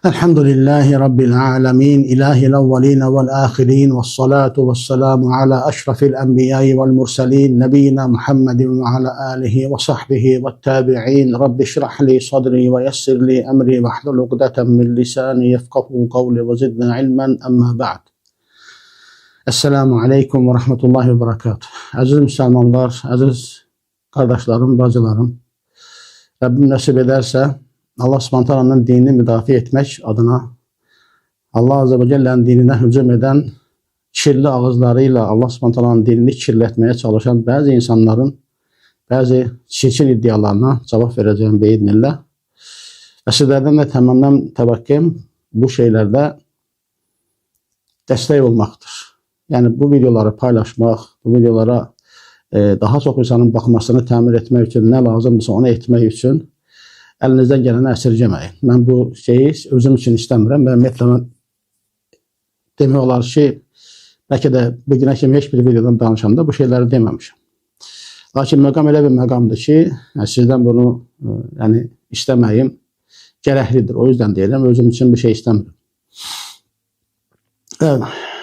Elhamdülillahi Rabbil alemin, ilahil evveline vel ahirin, ve salatu ve selamu ala eşrafil enbiyayı vel mursalin, nebiyyina Muhammedin ve ala alihi ve sahbihi ve tabi'in. Rabbi şrahli sadri ve yessirli emri ve hlul uqdeten min lisani yefkahu kavli ve zidna ilmen, emma ba'd. Esselamu aleyküm ve rahmetullahi ve berekatuhu. Aziz Müslümanlar, aziz kardeşlerim, bacılarım, Rabbim nasip ederse Allah Subhanahu dinini müdafi etmek adına Allah Azze ve Celle'nin dinine hücum eden, kirli ağızlarıyla Allah Subhanahu dinini kirletmeye çalışan bazı insanların bazı çirkin iddialarına cevap vereceğim beyidnillah. Ve sizlerden de tamamen tebakkim bu şeylerde destek olmaktır. Yani bu videoları paylaşmak, bu videolara daha çok insanın bakmasını təmin etmək üçün nə lazımdırsa onu etmək üçün əlinizdən gələni əsirgəməyin. Mən bu şeyi özüm üçün istəmirəm. Mən ümumiyyətlə demək olar ki, bəlkə də bu günə kimi heç bir videodan danışanda bu şeyləri deməmişəm. Lakin məqam elə bir məqamdır ki, sizdən bunu yəni istəməyim gərəklidir. O yüzden deyirəm, özüm üçün bir şey istəmirəm. Evet.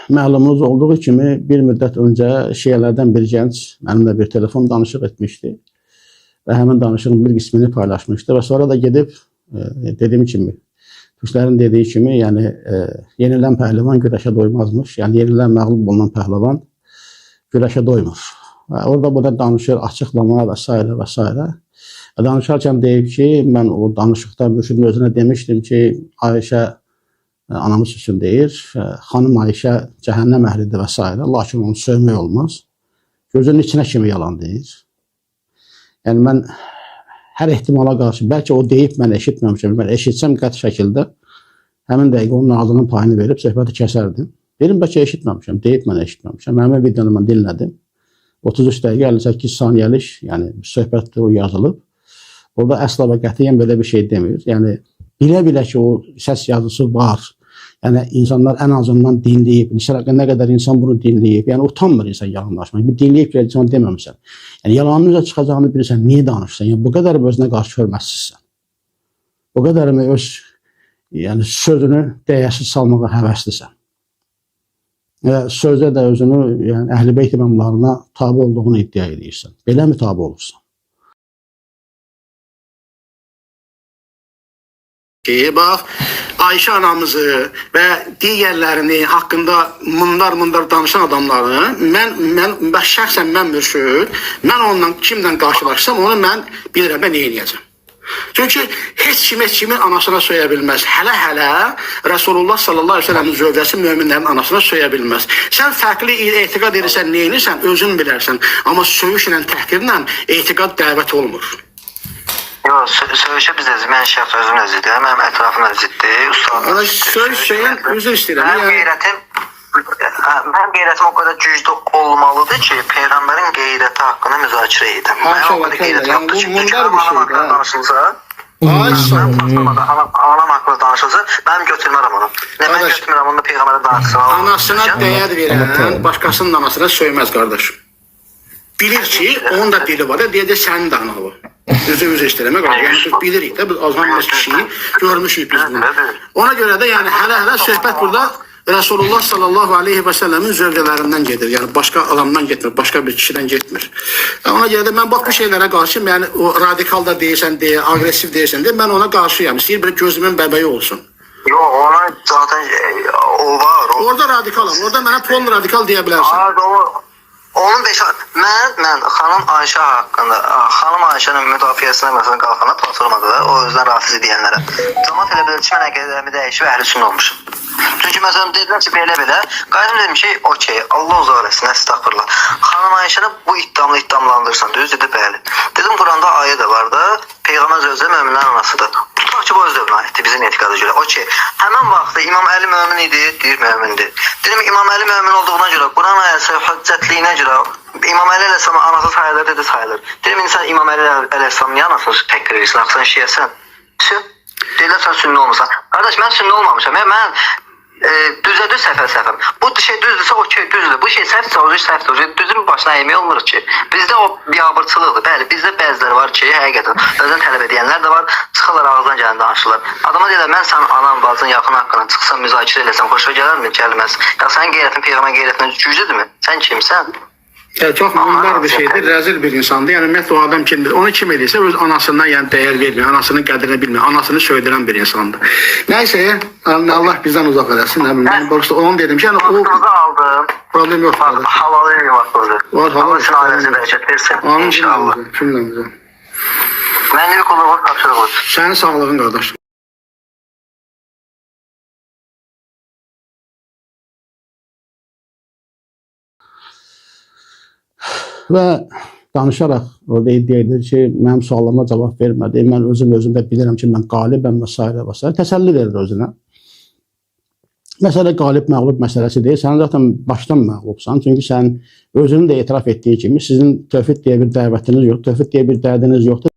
Məlumunuz olduğu kimi bir müddət öncə şiələrdən bir gənc mənimlə bir telefon danışıq etmişdi və həmin danışığın bir qismini paylaşmışdı və sonra da gedib dediyim kimi, Türklərin dediyi kimi, yəni yenilən pəhlivan güləşə doymazmış. Yəni yenilən məğlub olunan pəhlivan güləşə doymur. Və orada burada danışır, açıqlama və s. və s. Danışarkən deyib ki, mən o danışıqda mürşidin özünə demişdim ki, Ayşə anamız üçün deyir, xanım Ayşə cəhənnəm əhlidir və s. Lakin onu sövmək olmaz. Gözünün içinə kimi yalan deyir. Yəni mən hər ehtimala qarşı, bəlkə o deyib mən eşitməmişəm, mən eşitsəm qəti şəkildə həmin dəqiqə onun ağzının payını verib söhbəti kəsərdim. Dedim, bəlkə eşitməmişəm, deyib mən eşitməmişəm. Həmin videonu mən dinlədim. 33 dəqiqə 58 saniyəlik, yəni söhbətdə o yazılıb. Orada əsla və qətiyyən belə bir şey demir. Yəni bilə-bilə ki, o səs yazısı var. Yəni insanlar ən azından dinləyib, nə qədər insan bunu dinləyib, yəni utanmır insan yalanlaşmaq. Bir dinləyib ki, insan deməmişsən. Yəni yalanın üzə çıxacağını bilirsən, niyə danışırsan? Yəni bu qədər özünə qarşı hörmətsizsən. Bu qədər öz yəni sözünü dəyəsiz salmağa həvəslisən. Və sözdə də özünü yəni Əhl-i-Beyt imamlarına tabe olduğunu iddia edirsən. Belə mi tabe olursan? Bax, Ayşə anamızı və digərlərini haqqında mundar danışan adamları mən şəxsən mən mürşid, mən onunla kimlə qarşılaşsam onu mən bilirəm mən nə edəcəm. Çünki heç kimin anasına söyə bilməz. Hələ Resulullah sallallahu aleyhi ve sellem'in zövcəsi müminlərin anasına söyə bilməz. Sən fərqli etiqad edirsən, nə edirsən, özün bilərsən. Amma söyüşlə, təhqirlə etiqad dəvət olmur. Yox, söyüşə biz əziz, mən şəxs özüm əzizdir, mənim ətrafım əzizdir. Söyüş şeyin üzr istəyirəm. Mənim qeyrətim o qədər güclü olmalıdır ki, Peyğəmbərin qeyrəti haqqında müzakirə edim. Haşa və kələ, yəni bu mundar bir şeydir. Anam haqqında danışılsa, mənim götürmərəm onu. Nə mən götürmərəm onu Peyğəmbərin danışılsa. Anasına dəyər verən başqasının anasına söyməz qardaşım. Bilir ki, onun da dili var, deyəcək sənin də ana var. Üzr istələmək olur. Yəni biz bilirik də, biz azman kişiyi görmüşük biz bunu. Ona görə də yəni hələ söhbət burada Resulullah sallallahu aleyhi ve sellemin zövcələrindən gedir. Yəni başqa adamdan getmir, başqa bir kişiden getmir. Ona görə də mən bax bu şeylərə qarşıyım. Yəni o radikal da deyirsən deyə, agresiv deyirsən deyə mən ona qarşıyam. İstəyir bir gözümün bəbəyi olsun. Yox, ona zaten o var. Orada radikalam. Orada mənə pol radikal deyə bilərsən. Onun mən xanım Ayşə haqqında, xanım Ayşənin müdafiəsinə məsələn qalxana platformada da o özdən rahatsız edənlərə. Cəmaət elə bilir ki, mən əqidəmi dəyişib əhlüsünnə olmuşum. Çünki məsələn dedilər ki, belə, qaydım dedim ki, okey, Allah uzaq eləsin, əstəğfurullah. Xanım Ayşəni bu iddiamlandırırsan, düz dedi, bəli. Dedim, Quranda ayə də var da, Peyğəmbər sözü möminlərin anasıdır. Tutaq ki, bu öz dövrünə aiddir bizim etiqada görə. Okey, həmən vaxtda İmam Əli mömin idi, deyir mömindir. Dedim, İmam Əli mömin olduğuna görə, Quran ayəsi hüccətliyinə görə, İmam Əli əleyhissalam anası sayılır, dedi sayılır. Dedim, insan İmam Əli əleyhissalam niyə anasını təkrir edirsin, axı sən şiyəsən? Deyirlər, sən sünni olmuşsan. Qardaş, mən sünni olmamışam. Mən düzə səhvəm. Bu şey düzdürsə okey, düzdür. Bu şey səhvsə, o səhvdir. Düzün başına əymək olmur ki. Bizdə o biabırçılıqdır. Bəli, bizdə bəziləri var ki, həqiqətən özünü tələb edənlər də var. çıxırlar ağızdan gələn danışırlar. Adama deyirlər, mən sənin anan, bacın, yaxın haqqında çıxsam, müzakirə eləsəm, xoşuna gələrmi? Gəlməz. Ya sənin qeyrətin Peyğəmbər qeyrətindən güclüdürmü? Sən kimsən? Ya çox münbar bir şeydir, rəzil bir insandır. Yəni ümumiyyətlə o adam kimdir? Onu kim edirsə öz anasından yəni dəyər vermir, anasının qədrini bilmir, anasını söydürən bir insandır. Nəysə, Allah bizdən uzaq eləsin. Mən borçlu onu dedim ki, yəni o aldım. problem yoxdur. Havalı evi vaxtıdır. Allah üçün ailəsi bərəkət versin. İnşallah. Cümləmizə. Mənli bir qulluğu tapşırıq olsun. Sənin sağlığın qardaş. Və danışaraq orada iddia edir ki, mənim sualıma cavab vermədi. Mən özümdə bilirəm ki, mən qalibəm və s. və s. Təsəlli verir özünə. Məsələ qalib məğlub məsələsi deyil. Sən zaten başdan məğlubsan. Çünki sən özünün də etiraf etdiyi kimi sizin tövhid deyə bir dəvətiniz yoxdur, tövhid deyə bir dərdiniz yoxdur.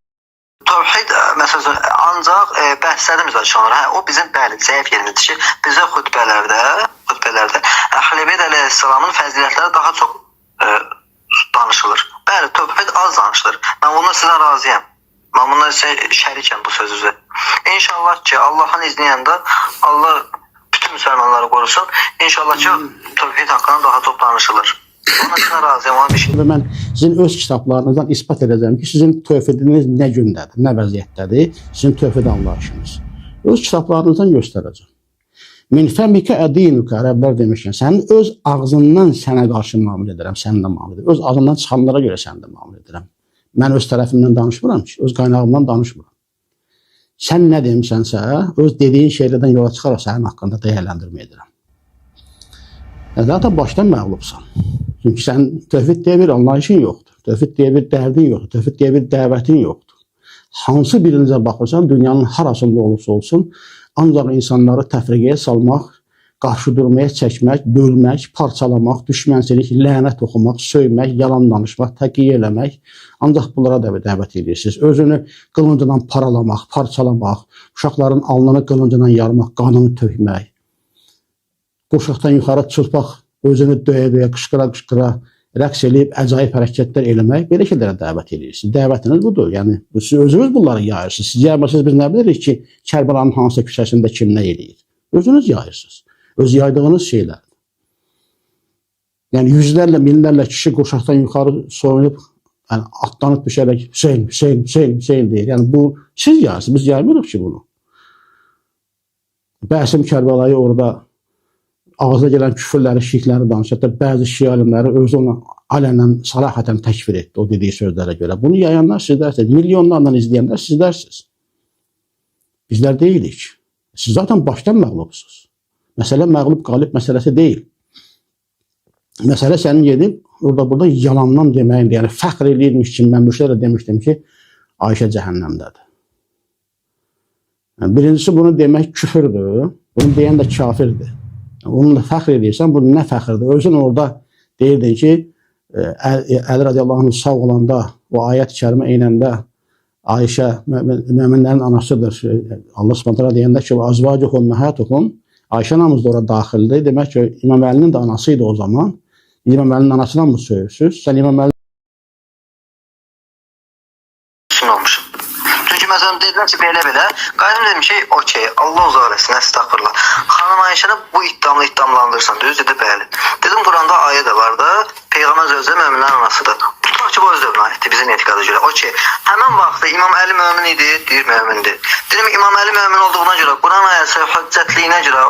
Tövhid məsələn ancaq bəhslərimiz açılır. Hə, o bizim bəli zəif yerimizdir ki, bizə xutbələrdə Əhl-i Beyt əleyhissalamın fəzilətləri daha çox danışılır. Bəli, tövhid az danışılır. Mən bundan sizə razıyam. Mən bundan sizə şərikəm bu sözünüzə. İnşallah ki, Allahın izni yanında Allah bütün müsəlmanları qorusun. İnşallah ki, tövhid haqqında daha çox danışılır. Bundan sizə razıyam. Ona bir şey. Və mən sizin öz kitablarınızdan ispat edəcəm ki, sizin tövhidiniz nə gündədir, nə vəziyyətdədir, sizin tövhid anlayışınız. Öz kitablarınızdan göstərəcəm. Min fəmikə ədinuka, ərəblər demişkən, sənin öz ağzından sənə qarşı müamilə edirəm, səninlə müamilə edirəm. Öz ağzından çıxanlara görə sənlə müamilə edirəm. Mən öz tərəfimdən danışmıram ki, öz qaynağımdan danışmıram. Sən nə demişsənsə, öz dediyin şeylərdən yola çıxaraq sənin haqqında dəyərləndirmə edirəm. Zaten başdan məğlubsan. Çünki sən tövhid deyə bir anlayışın yoxdur. Tövhid deyə bir dərdin yoxdur. Tövhid deyə bir dəvətin yoxdur. Hansı birinizə baxırsan, dünyanın harasında olursa olsun, ancaq insanları təfriqəyə salmaq, qarşı durmaya çəkmək, bölmək, parçalamaq, düşmənçilik, lənət oxumaq, söymək, yalan danışmaq, təqiyə eləmək, ancaq bunlara da dəvət edirsiniz. Özünü qılıncından paralamaq, parçalamaq, uşaqların alnını qılıncından yarmaq, qanını tökmək, qurşaqdan yuxarı çırpaq, özünü döyə-döyə, qışqıra-qışqıra, rəqs eləyib, əcaib hərəkətlər eləmək, belə şeylərə dəvət edirsiniz. Dəvətiniz budur. Yəni, siz özünüz bunları yayırsınız. Siz yayırsınız, biz nə bilirik ki, Kərbəlanın hansı küçəsində kim nə eləyir? Özünüz yayırsınız. Öz yaydığınız şeylər. Yəni, yüzlərlə, minlərlə kişi qurşaqdan yuxarı soyunub, yəni, atlanıb düşərək Hüseyin, Hüseyin, Hüseyin, Hüseyin deyir. Yəni, bu, siz yayırsınız, biz yaymırıq ki bunu. Bəsim Kərbəlayı orada ağzına gələn küfürləri, şirkləri danışır. Hətta bəzi şiə alimləri özü onu alənən, sarahətən təkfir etdi o dediyi sözlərə görə. Bunu yayanlar sizlərsiniz, milyonlarla izləyənlər sizlərsiniz. Bizlər deyilik. Siz zaten başdan məğlubsunuz. Məsələ məğlub qalib məsələsi deyil. Məsələ sənin gedib orada yalandan deməyindir. Yəni fəxr eləyirmiş ki, mən müştərə demişdim ki, Ayşə cəhənnəmdədir. Yəni, birincisi bunu demək küfürdür. Bunu deyən də kafirdir. Onunla fəxr edirsən, bu nə fəxrdir? Özün orada deyirdin ki, Əli radiyallahu anh sağ olanda, o ayət-i kərimə eynəndə Ayşə möminlərin anasıdır. Allah subhanətə deyəndə ki, azvacuhum ummahatuhum, Ayşə namız da orada daxildir. Demək ki, İmam Əlinin də anasıydı o zaman. İmam Əlinin anasına mı söyürsünüz? Sən İmam Əlinin olmuşum. Çünki məsələn dedilər ki, belə-belə. Qaydım dedim ki, okey, Allah uzaq eləsin, əstəğfurullah. Xanım Ayşəni bu iddiamlandırırsan, düz dedi, bəli. Dedim, Quranda ayə də var da, Peyğəmbər sözü möminlərin anasıdır. Tutaq ki, bu öz dövrünə aiddir, bizim etiqada görə. Okey, həmən vaxtda İmam Əli mömin idi, deyir mömindir. Dedim, İmam Əli mömin olduğuna görə, Quran ayəsi hüccətliyinə görə,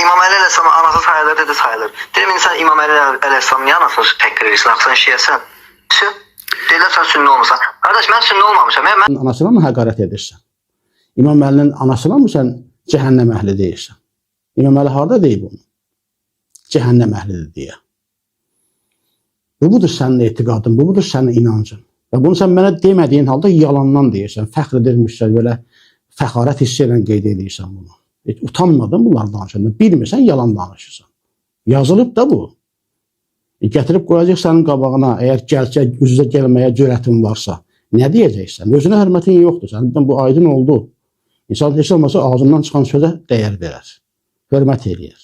İmam Əli əleyhissalamın anası sayılır, dedi sayılır. Dedim, insan İmam Əli əleyhissalamın niyə anasını təkrar edirsin, axsan şiyəsən? Deyirlər, sən sünni olmuşsan. Qardaş, mən sünni olmamışam. Mən anasına mı həqarət edirsən? İmam Əlinin anasına mı sən cəhənnəm əhli deyirsən? İmam Əli harada deyib bunu? Cəhənnəm əhlidir deyə. Bu budur sənin etiqadın, bu budur sənin inancın. Və bunu sən mənə demədiyin halda yalandan deyirsən, fəxr edirmişsən, belə fəxarət hissi ilə qeyd edirsən bunu. Utanmadın bunlar danışanda, bilmirsən, yalan danışırsan. Yazılıb da bu. Gətirib qoyacaq sənin qabağına, əgər üzrə gəlməyə cürətin varsa, nə deyəcəksən? Özünə hörmətin yoxdur, səndən bu aydın oldu. İnsan heç olmasa ağzından çıxan sözə dəyər verər, hörmət eləyər.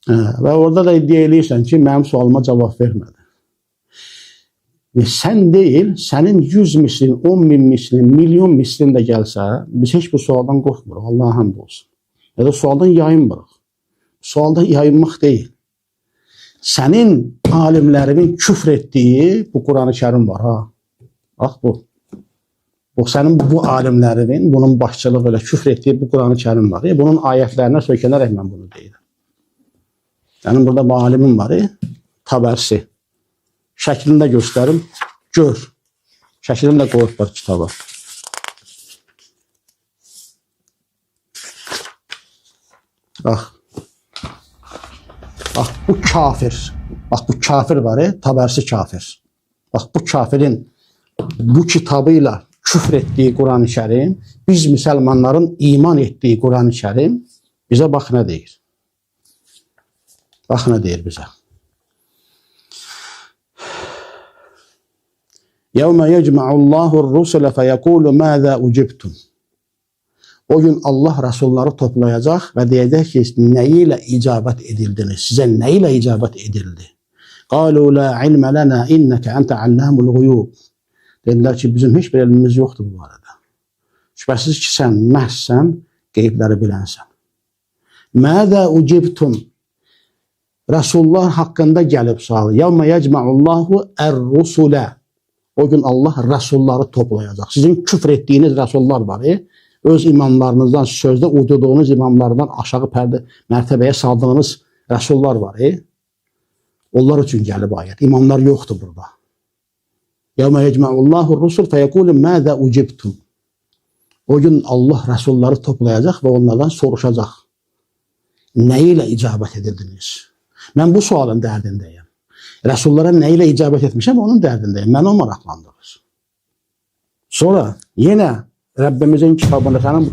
Və orada da iddia eləyirsən ki, mənim sualıma cavab vermədi. Sən deyil, sənin 100 mislin, 10 bin mislin, milyon mislin də gəlsə, biz heç bu sualdan qorxmuruq, Allah'a hamd olsun. Ya da sualdan yayınmırıq. Sualdan yayınmaq deyil. Sənin alimlərimin küfr etdiyi bu Quran-ı Kərim var, ha. Bax bu. Sənin bu alimlərinin, bunun başçılığı ilə küfr etdiyi bu Quran-ı Kərim var. Bunun ayətlərinə söykənərək mən bunu deyirəm. Sənin burada bir alimin var, Tabərsi. Şəklində göstərim, gör. Şəklini də qoyublar kitaba. Bax. Bax, bu kafir. Bax, bu kafir var, Tabərsi kafir. Bax, bu kafirin bu kitabıyla küfr etdiyi Quran-ı Kərim, biz müsəlmanların iman etdiyi Quran-ı Kərim bizə bax nə deyir. Bax nə deyir bizə. يَوْمَ يَجْمَعُ اللّٰهُ الرُّسُلَ فَيَقُولُ مَاذَا اُجِبْتُمْ O gün Allah Rasulları toplayacaq və deyəcək ki, nəyi ilə icabət edildiniz? Sizə nə ilə icabət edildi? قَالُوا لَا عِلْمَ لَنَا اِنَّكَ أَنْتَ عَلَّامُ الْغُيُوبِ Dedilər ki, bizim heç bir elmimiz yoxdur bu arada. Şübhəsiz ki, sən məhzsən, qeybləri bilənsən. مَاذَا اُجِبْتُمْ Rasullar haqqında gəlib sualı. يَوْمَ يَجْمَعُ اللّٰهُ الرُّسُلَ O gün Allah Rasulları toplayacaq. Sizin küfr etdiyiniz Rasullar var. Öz imamlarınızdan, sözdə uydurduğunuz imamlardan aşağı mərtəbəyə saldığınız Rasullar var. Onlar üçün gəlib ayət. İmamlar yoxdur burada. يَوْمَ يَجْمَعُ اللّٰهُ الرُّسُلَ فَيَقُولُ مَاذَا اُجِبْتُمْ O gün Allah Rasulları toplayacaq və onlardan soruşacaq. Nə ilə icabət edildiniz? Mən bu sualın dərdindəyim. Rasullara nə ilə icabət etmişəm, onun dərdindəyim. Mən o maraqlandırır. Sonra yenə Rəbbimizin kitabında sənin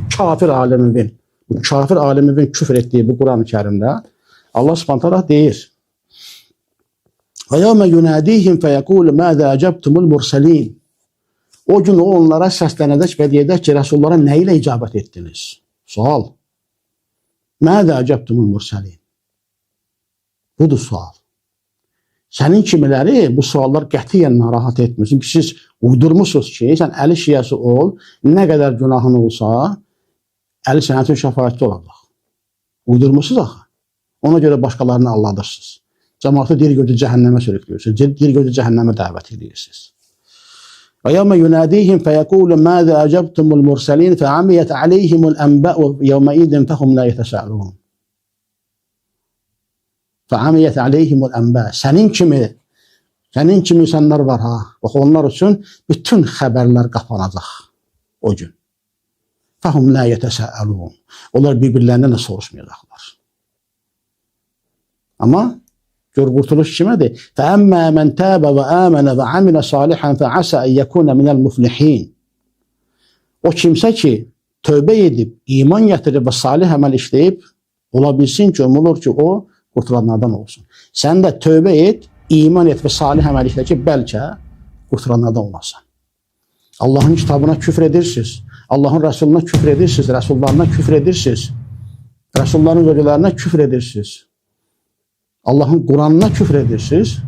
bu kafir alimin küfr etdiyi bu Quran-ı Kərimdə Allah Subhanahu deyir. Və yawma yunadihim feyaqulu maza acabtumul mursalin. O gün o onlara səslənəcək və deyəcək ki, Rasullara nə ilə icabət etdiniz? Sual. Maza acabtumul mursalin. Budur sual. Sənin kimiləri bu suallar qətiyyən narahat etmir. Çünki siz uydurmuşsunuz ki, sən əli şiyəsi ol, nə qədər günahın olsa, əli sənin üçün şəfaətçi olacaq. Uydurmuşsunuz axı. Ona görə başqalarını aldadırsınız. Cəmaatı diri-gözü cəhənnəmə sürüklüyorsunuz. Diri-gözü cəhənnəmə dəvət edirsiniz. Və yawma yunadihim feyaqulu maza acabtumul mursalin fe'amiyat alayhimul anba'u yawma idin fehum la yetesaalun. Fəamiyyət aleyhimul ənbə. Sənin kimi insanlar var ha. Bax, onlar üçün bütün xəbərlər qapanacaq o gün. Fəhum la yetesaalun. Onlar bir-birlərindən də soruşmayacaqlar. Amma gör qurtuluş kimədir? Fəəmmə mən təbə və əmənə və əminə salihən fəəsə ən yəkunə minəl muflihin. O kimsə ki, tövbə edib, iman gətirib və salih əməl işləyib, ola bilsin ki, umulur ki, o qurtulanlardan olsun. Sən də tövbə et, iman et və salih əməl işlə ki, bəlkə qurtulanlardan olasan. Allahın kitabına küfr edirsiniz. Allahın Rasuluna küfr edirsiniz. Rasullarına küfr edirsiniz. Rasulların vəlilərinə küfr edirsiniz. Allahın Quranına küfr edirsiniz.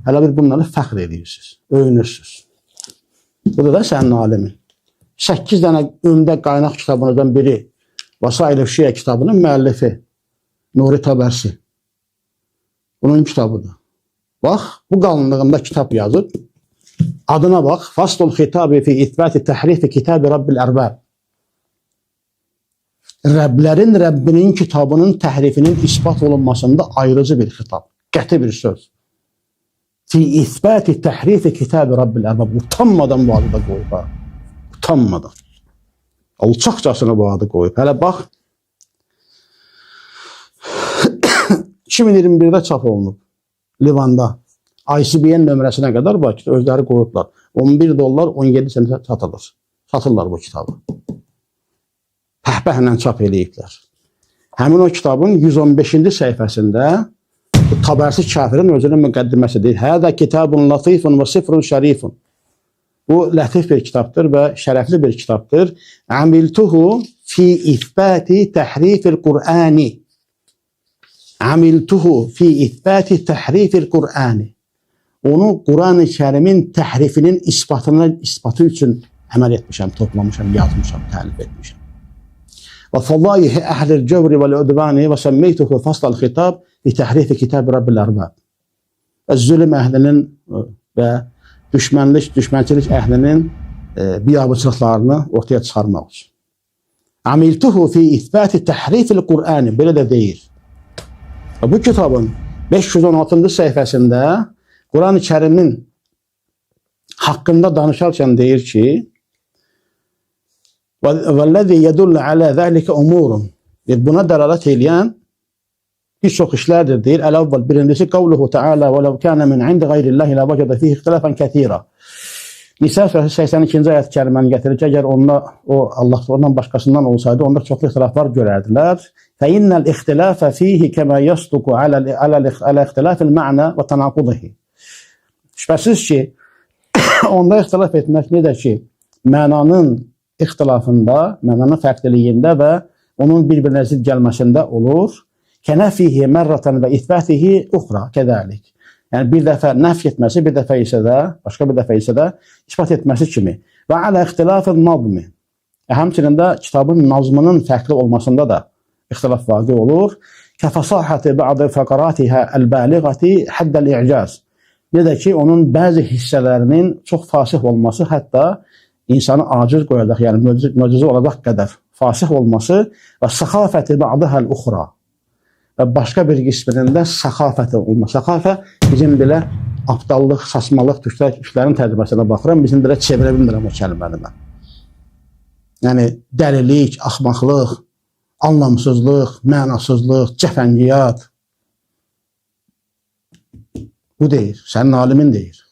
Hələ bir bunları fəxr edirsiniz. Öyünürsünüz. Bu da sənin alimin. 8 dənə öndə qaynaq kitabınızdan biri Vasail-i Şiə kitabının müəllifi Nuri Tabərsi. Bunun kitabıdır. Bax, bu qalınlığında kitab yazıb. Adına bax. Faslul xitabi fi ithbati tahrifi kitabi Rabbil Ərbab. Rəblərin Rəbbinin kitabının təhrifinin ispat olunmasında ayrıcı bir xitab. Qəti bir söz. Fi ithbati tahrifi kitabi Rabbil Ərbab. Utanmadan bu adı da qoyub. Utanmadan. Alçaqcasına bu adı qoyub. Hələ bax. 2021-də çap olunub. Livanda. ICBN nömrəsinə qədər bu kitabı özləri qoyublar. $11, 17 sentə satılır. Satırlar bu kitabı. Pəhpəhlə çap eləyiblər. Həmin o kitabın 115-ci səhifəsində Tabərsi kafirin özünün müqəddiməsi deyir. Hədə kitabun latifun və sifrun şərifun. Bu lətif bir kitabdır və şərəfli bir kitabdır. Amiltuhu fi ithbati təhrifil Qur'ani. Amiltuhu fi ithbati təhrifil Qur'ani. onu Quran-ı Kərimin təhrifinin ispatı üçün əməl etmişəm, toplamışam, yazmışam, təlif etmişəm. Və fəllahi əhlil cəvri vəl-udvani və səmmeytuhu faslal xitab li təhrifi kitab Rabbil ərbab. Zülm əhlinin və düşmənçilik əhlinin biabıçılıqlarını ortaya çıxarmaq üçün. Amiltuhu fi isbati təhrifil Qur'ani, belə də deyir. Bu kitabın 516-cı səhifəsində Quran-ı Kərimin haqqında danışarkən deyir ki, وَالَّذِي يَدُلَّ عَلَى ذَلِكَ أُمُورٌ, buna dəlalət edən bir çox işlərdir, deyir. Əl-əvvəl, birincisi, qavluhu Teala وَلَوْ كَانَ مِنْ عِنْدِ غَيْرِ اللّٰهِ لَوَجَدَ فِيهِ اِخْتِلَافًا كَثِيرًا. Nisa surəsi 82-ci ayət kəriməni gətirir ki, əgər Allah ondan başqasından olsaydı, onda çoxlu ixtilaflar görərdilər. فَإِنَّ الْاِخْتِلَافَ فِيهِ كَمَا يَصْدُقُ عَلَى اِخْتِلَافِ الْمَعْنَى وَتَنَاقُضِهِ. Şübhəsiz ki, onda ixtilaf etmək necə ki, mənanın ixtilafında, mənanın fərqliliyində və onun bir-birinə zid gəlməsində olur. Kənəfihi mərratan və isbətihi uxra kədəlik. Yəni bir dəfə nəf etməsi, bir dəfə isə də, başqa bir dəfə isə də isbat etməsi kimi. Və alə ixtilafın nazmi. Həmçinin də kitabın nazmının fərqli olmasında da ixtilaf vaqi olur. Kəfəsahəti bə'də fəqaratihə əl-bəliğəti həddəl-i'caz. Necə ki, onun bəzi hissələrinin çox fasih olması, hətta insanı aciz qoyacaq, yəni möcüzə olacaq qədər fasih olması və səxafəti bə'dəhəl-uxra. Və başqa bir qisminin də səxafəti olması. Səxafə bizim belə aptallıq, saçmalıq, türklərin təcrübəsinə baxıram, bizim belə çevirə bilmirəm o kəlməni mən. Yəni dəlilik, axmaqlıq, anlamsızlıq, mənasızlıq, cəfəngiyat. Bu deyir, sənin alimin deyir.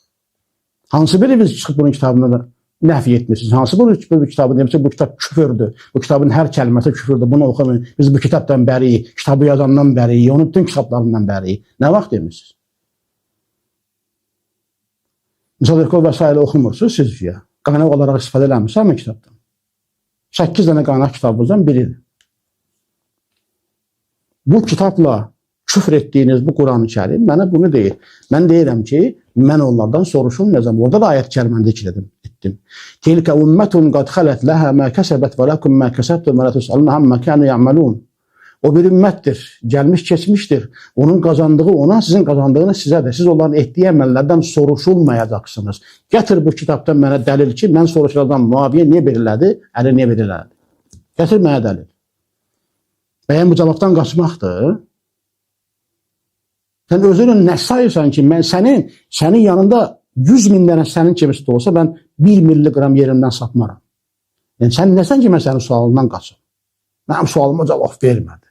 Hansı biri biz çıxıb bunun kitabını da nəfi etmişsiniz? Hansı bu kitabı demişsə, bu kitab küfürdür. Bu kitabın hər kəlməsi küfürdür. Bunu oxumayın. Biz bu kitabdan bəriyik, kitabı yazandan bəriyik, onun bütün kitablarından bəriyik. Nə vaxt demişsiniz? Müsadəqə və s. oxumursunuz siz ya. Qaynaq olaraq istifadə eləmişsiniz mi kitabdan? 8 dənə qaynaq kitabımızdan biridir. Bu kitabla küfr etdiyiniz bu Quran-ı Kərim mənə bunu deyir. Mən deyirəm ki, mən onlardan soruşulmayacam. Orada da ayət kəlməndə etdim. Tilkə ümmətun qad xələt ləhə mə kəsəbət və ləkum mə kəsəbtüm və lə tüsəlunə həmmə kənu yəməlun. O bir ümmətdir, gəlmiş keçmişdir. Onun qazandığı ona, sizin qazandığınız sizədir. Siz onların etdiyi əməllərdən soruşulmayacaqsınız. Gətir bu kitabdan mənə dəlil ki, mən soruşacağım, Muaviyə niyə belirlədi, Əli niyə belirlədi? Gətir mənə dəlil. Bəyən bu cavabdan qaçmaqdır. Sən özünün nə sayırsan ki, mən sənin yanında 100 min dənə sənin kimisi də olsa, mən 1 milliqram yerimdən sapmaram. Yəni, sən nəsən ki, mən sənin sualından qaçım? Mənim sualıma cavab vermədi.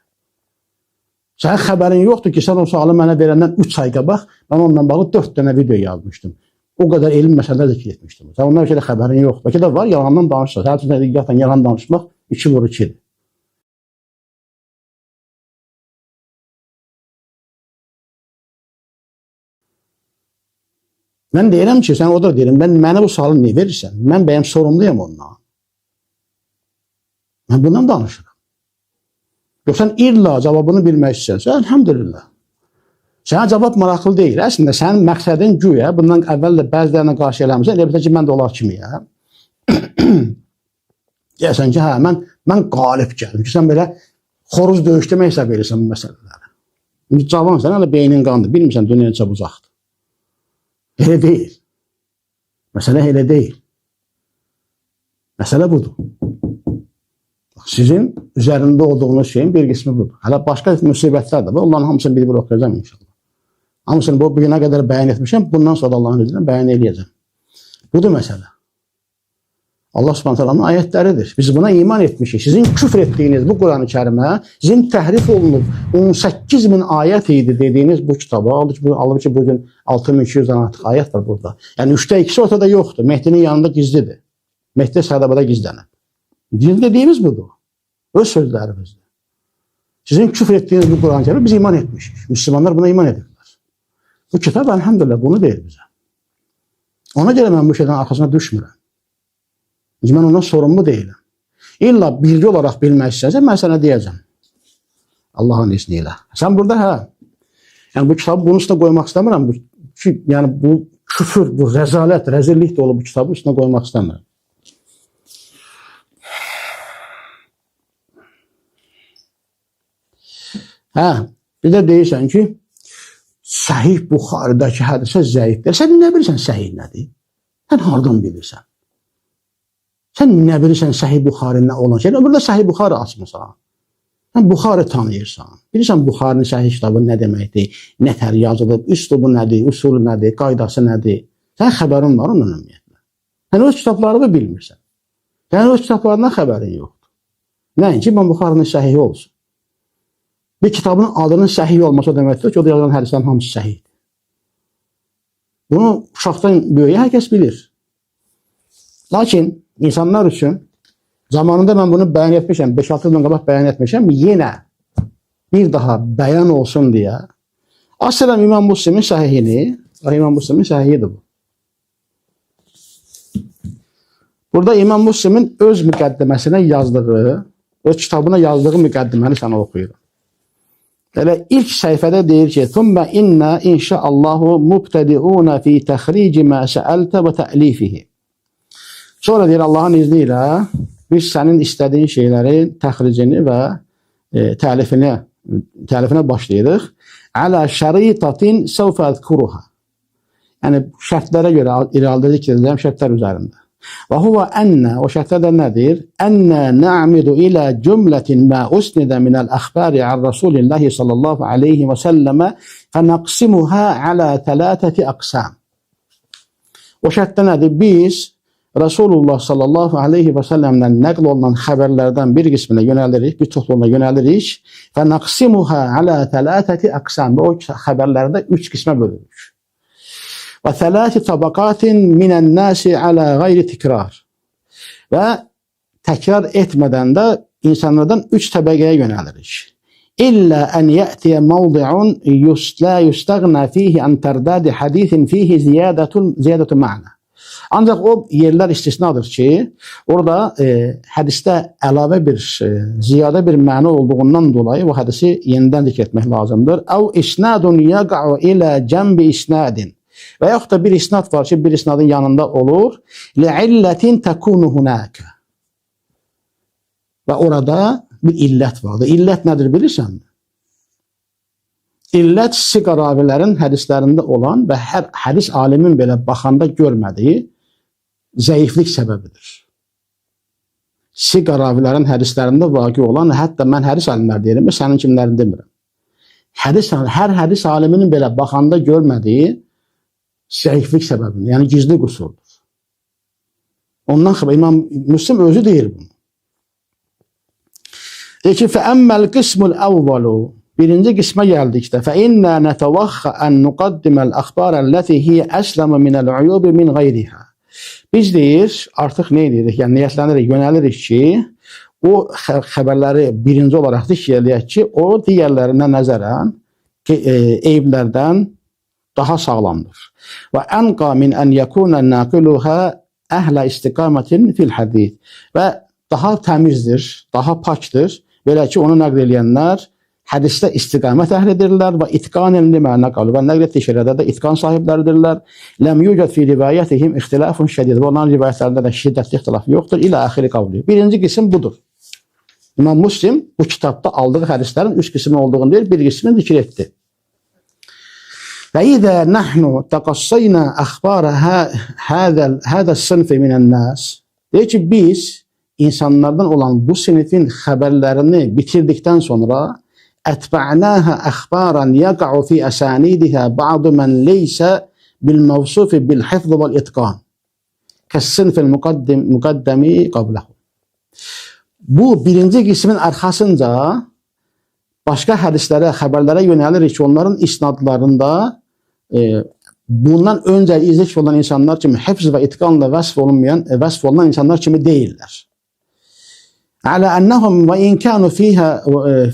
Sənin xəbərin yoxdur ki, sən o sualı mənə verəndən 3 ay qabaq, mən ondan bağlı 4 dənə video yazmışdım. O qədər elm məsələdə zikr etmişdim. Sən ondan bir xəbərin yoxdur. Bəlkə də var, yalandan danışırsan. Hər üçün yalan danışmaq 2 vur 2-dir. Mən deyirəm ki, sən o da deyirəm, mənə bu sualı niyə verirsən? Mən bəyəm sorumluyam ondan. Mən bundan danışıram. Yox, sən illa cavabını bilmək istəyirsən, əlhəmdülillah. Sənə cavab maraqlı deyil. Əslində, sənin məqsədin güya, bundan əvvəl də bəzilərinə qarşı eləmişsən, elə bilsən ki, mən də onlar kimiyəm. Deyəsən ki, hə, mən qalib gəldim ki, sən belə xoruz döyüşləmə hesab edirsən bu məsələləri. Cavansan, hələ beynin qandır, bilmirsən, dünya necə uzaqdır. Elə deyil. Məsələ elə deyil. Məsələ budur. Sizin üzərində olduğunuz şeyin bir qismi budur. Hələ başqa müsibətlər də var. Onların hamısını bir-bir oxuyacağım inşallah. Hamısını bu günə qədər bəyan etmişəm. Bundan sonra Allahın izniyle bəyan edəcəm. Budur məsələ. Allah Subhanahu taalanın ayətləridir. Biz buna iman etmişik. Sizin küfr etdiyiniz bu Quran-ı Kərimə, sizin təhrif olunub 18 min ayət idi dediyiniz bu kitabı, halbuki bugün 6200-dən artıq ayət var burada. Yəni 3də 2-si ortada yoxdur. Mehdinin yanında gizlidir. Mehdi Sədəbədə gizlənir. Bizim dediyimiz budur. Öz sözlərimizdir. Sizin küfr etdiyiniz bu Quran-ı Kərimə biz iman etmişik. Müslümanlar buna iman edirlər. Bu kitab elhamdülillah bunu deyir bizə. Ona görə mən bu şeydən arxasına düşmürəm. Mən ondan sorumlu deyiləm. İlla bilgi olaraq bilmək istəyəcəm, mən sənə deyəcəm. Allahın izniyle. Sən burada, hə, yəni bu kitabı bunun üstüne qoymaq istəmirəm. Yəni bu küfür, bu rəzalət, rəzillik də olub bu kitabı üstünə qoymaq istəmirəm. Hə, bir də deyirsən ki, Səhih Buxarıdakı hədisə zəifdir. Sən nə bilirsən səhih nədir? Sən hardan bilirsən? Sən nə bilirsən Səhih Buxarı nə olan şey? Burada Səhih Buxarı açmısan. Sən Buxarı tanıyırsan. Bilirsən Buxarının səhih kitabı nə deməkdir? Nətər yazılıb, üslubu nədir, usulü nədir, qaydası nədir? Sən xəbərin var ondan ümumiyyətlə. Sən öz kitablarını bilmirsən. Sən öz kitablarından xəbərin yoxdur. Nəinki İmam Buxarının səhihi olsun. Bir kitabın adının səhih olmasa deməkdir ki, o da yazılan hədislərin hamısı səhihdir. Bunu uşaqdan böyüyə hər kəs bilir. Lakin insanlar üçün zamanında mən bunu bəyan etmişəm, 5-6 ildən qabaq bəyan etmişəm, yenə bir daha bəyan olsun deyə. Aslında İmam Müslimin səhihini, İmam Müslimin səhihidir bu. Burada İmam Müslimin öz müqəddiməsinə yazdığı, öz kitabına yazdığı müqəddiməni sənə oxuyuram. Elə ilk səhifədə deyir ki, "Thumma inna inşaallahu mubtadi'una fi təxric ma sa'alta və ta'lifihi." Sonra deyir Allahın izni ilə biz sənin istədiyin şeylərin təxricini və təlifinə başlayırıq. Ala şəritatin sawfa azkuruha. Yəni şərtlərə görə irəlidə zikr edilən şərtlər üzərində. Və huwa enne, o şərtlər nədir? Enne na'midu ilə cümlətin mə usnidə minəl əxbari an Rasulillahi sallallahu aleyhi və səlləmə fənəqsimuhə alə tələtəti əqsam. O şərtlər nədir? Biz Rasulullah sallallahu aleyhi və səlləmdən nəql olunan xəbərlərdən bir qisminə yönəlirik, bir çoxluğuna yönəlirik. Fənəqsimuhə alə tələtəti əqsam. O xəbərlərdə 3 qismə bölürük. Və thələti tabaqatin minən nəsi alə qeyri tikrar. Və təkrar etmədən də insanlardan 3 təbəqəyə yönəlirik. İllə ən yətiyə mavdi'un la yustəğnə fihi ən tərdədi hadisin fihi ziyadətü mə'nə. Ancaq o yerlər istisnadır ki, orada hədisdə əlavə bir, ziyadə bir məna olduğundan dolayı o hədisi yenidən zikr etmək lazımdır. Əv isnadun yaqa'u ilə cəmbi isnadin. Və yaxud da bir isnad var ki, bir isnadın yanında olur. Li'illətin təkunu hunəkə. Və orada bir illət vardır. İllət nədir bilirsən mi? İllət siqa ravilərin hədislərində olan və hər hədis alimin belə baxanda görmədiyi zəiflik səbəbidir. Siqa ravilərin hədislərində vaqi olan, hətta mən hədis alimlər deyirəm, sənin kimlərini demirəm. Hər hədis aliminin belə baxanda görmədiyi zəiflik səbəbidir, yəni gizli qüsurdur. Ondan xəbər İmam Müslim özü deyir bunu. Deyir ki, fəəmməl qismul əvvalu, birinci qismə gəldikdə, fəinnə nətəvəxxə ən nuqaddiməl əxbarəlləti hiyə əsləmə minəl uyubi min qayrihə. Biz deyir, artıq nə edirik, yəni niyyətlənirik, yönəlirik ki, o xəbərləri birinci olaraq zikr eləyək ki, o digərlərinə nəzərən eyiblərdən daha sağlamdır. Və ənqa min ən yəkunə naqiluhə əhlə istiqamətin fil hədid. Və daha təmizdir, daha pakdır. Belə ki, onu nəql eləyənlər hədisdə istiqamət əhlidirlər və itqanən limə nəqalu. Və nəql etdiyi şeylərdə də itqan sahibləridirlər. Ləm yücəd fi rivayətihim ixtilafun şədid. Və onların rivayətlərində də şiddətli ixtilaf yoxdur. İlə axiri qavli. Birinci qism budur. İmam Müslim bu kitabda aldığı hədislərin 3 qismi olduğunu deyir, bir qismini zikr etdi. فإذا نحن تقصينا أخبار هذا الصنف من الناس. Deyir ki, biz insanlardan olan bu sinifin xəbərlərini bitirdikdən sonra ətba'naha əxbaran yaqa'u fi əsanidiha ba'du man leysa bil mavsufi bil hifz vel itqan. Kəs-sinfil muqaddami qablahu. Bu birinci qismin arxasınca başqa hədislərə, xəbərlərə yönəlirik ki, onların isnadlarında bundan öncə zikr olan insanlar kimi hifz və itqanla vəsf olunan insanlar kimi deyirlər. Alə ennəhum və in kənu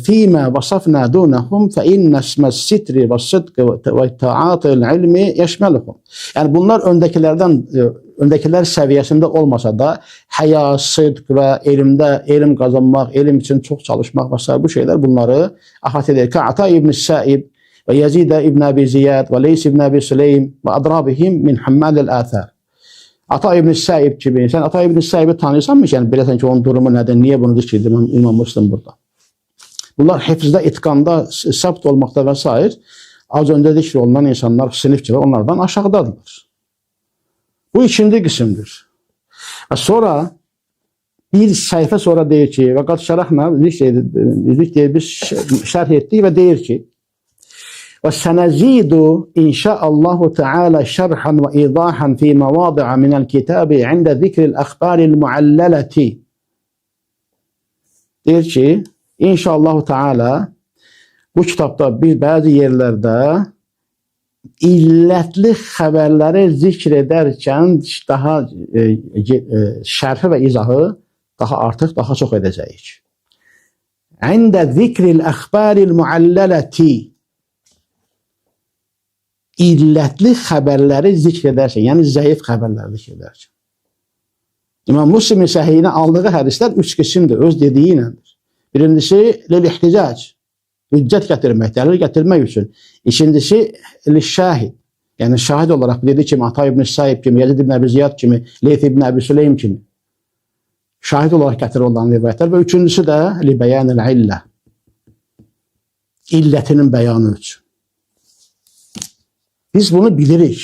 fīmə vasafnə dunəhum fə innə isməs sitri və sıdqı və ta'atıl ilmi yəşməluhum. Yəni bunlar öndəkilər səviyyəsində olmasa da həya, sıdq və elm qazanmaq, elm üçün çox çalışmaq və s. bu şeylər bunları əhatə edir. Ata ibn Səib ve Yazid ibn Abi Ziyad ve Leys ibn Abi Süleym ve adrabihim min hammalil athar. Ata ibn Saib kimi. Sen Ata ibn Saib'i tanıyorsanmı? Yani bilirsən ki, onun durumu nədir? Niye bunu zikr edir İmam Müslim burada? Bunlar hifzdə, itqanda, sabt olmaqda və s. Az önce zikr olunan insanlar, sınıf gibi onlardan aşağıdadırlar. Bu ikinci kısımdır. Sonra bir sayfa sonra deyir ki, ve kat şərəxlə zikr biz şərh etdik ve deyir ki, ve senezidu inşaallahu teala şerhan ve izahan fi mevadi'a minel kitabi inde zikril akhbaril mualleleti. Deyir ki, inşaallahu teala bu kitapta biz bazı yerlerde illətli xəbərləri zikr edərkən daha şərhi və izahı daha artıq, daha çox edəcəyik. İndə zikril əxbaril muallələti, illətli xəbərləri zikr edərkən, yəni zəif xəbərləri zikr edərkən. İmam Müslimin səhiyinə aldığı hədislər 3 qismdir, öz dediyi iləndir. Birincisi, lil-ihticac, hüccət gətirmək, dəlil gətirmək üçün. İkincisi, şahid. Yəni şahid olaraq dedi kimi, Ata ibn Saib kimi, Yazid ibn Abi Ziyad kimi, Leyth ibn Abi Süleym kimi. Şahid olaraq gətirir olan rivayətlər. Və üçüncüsü də li-bəyanil illə. İllətinin bəyanı üçün. Biz bunu bilirik.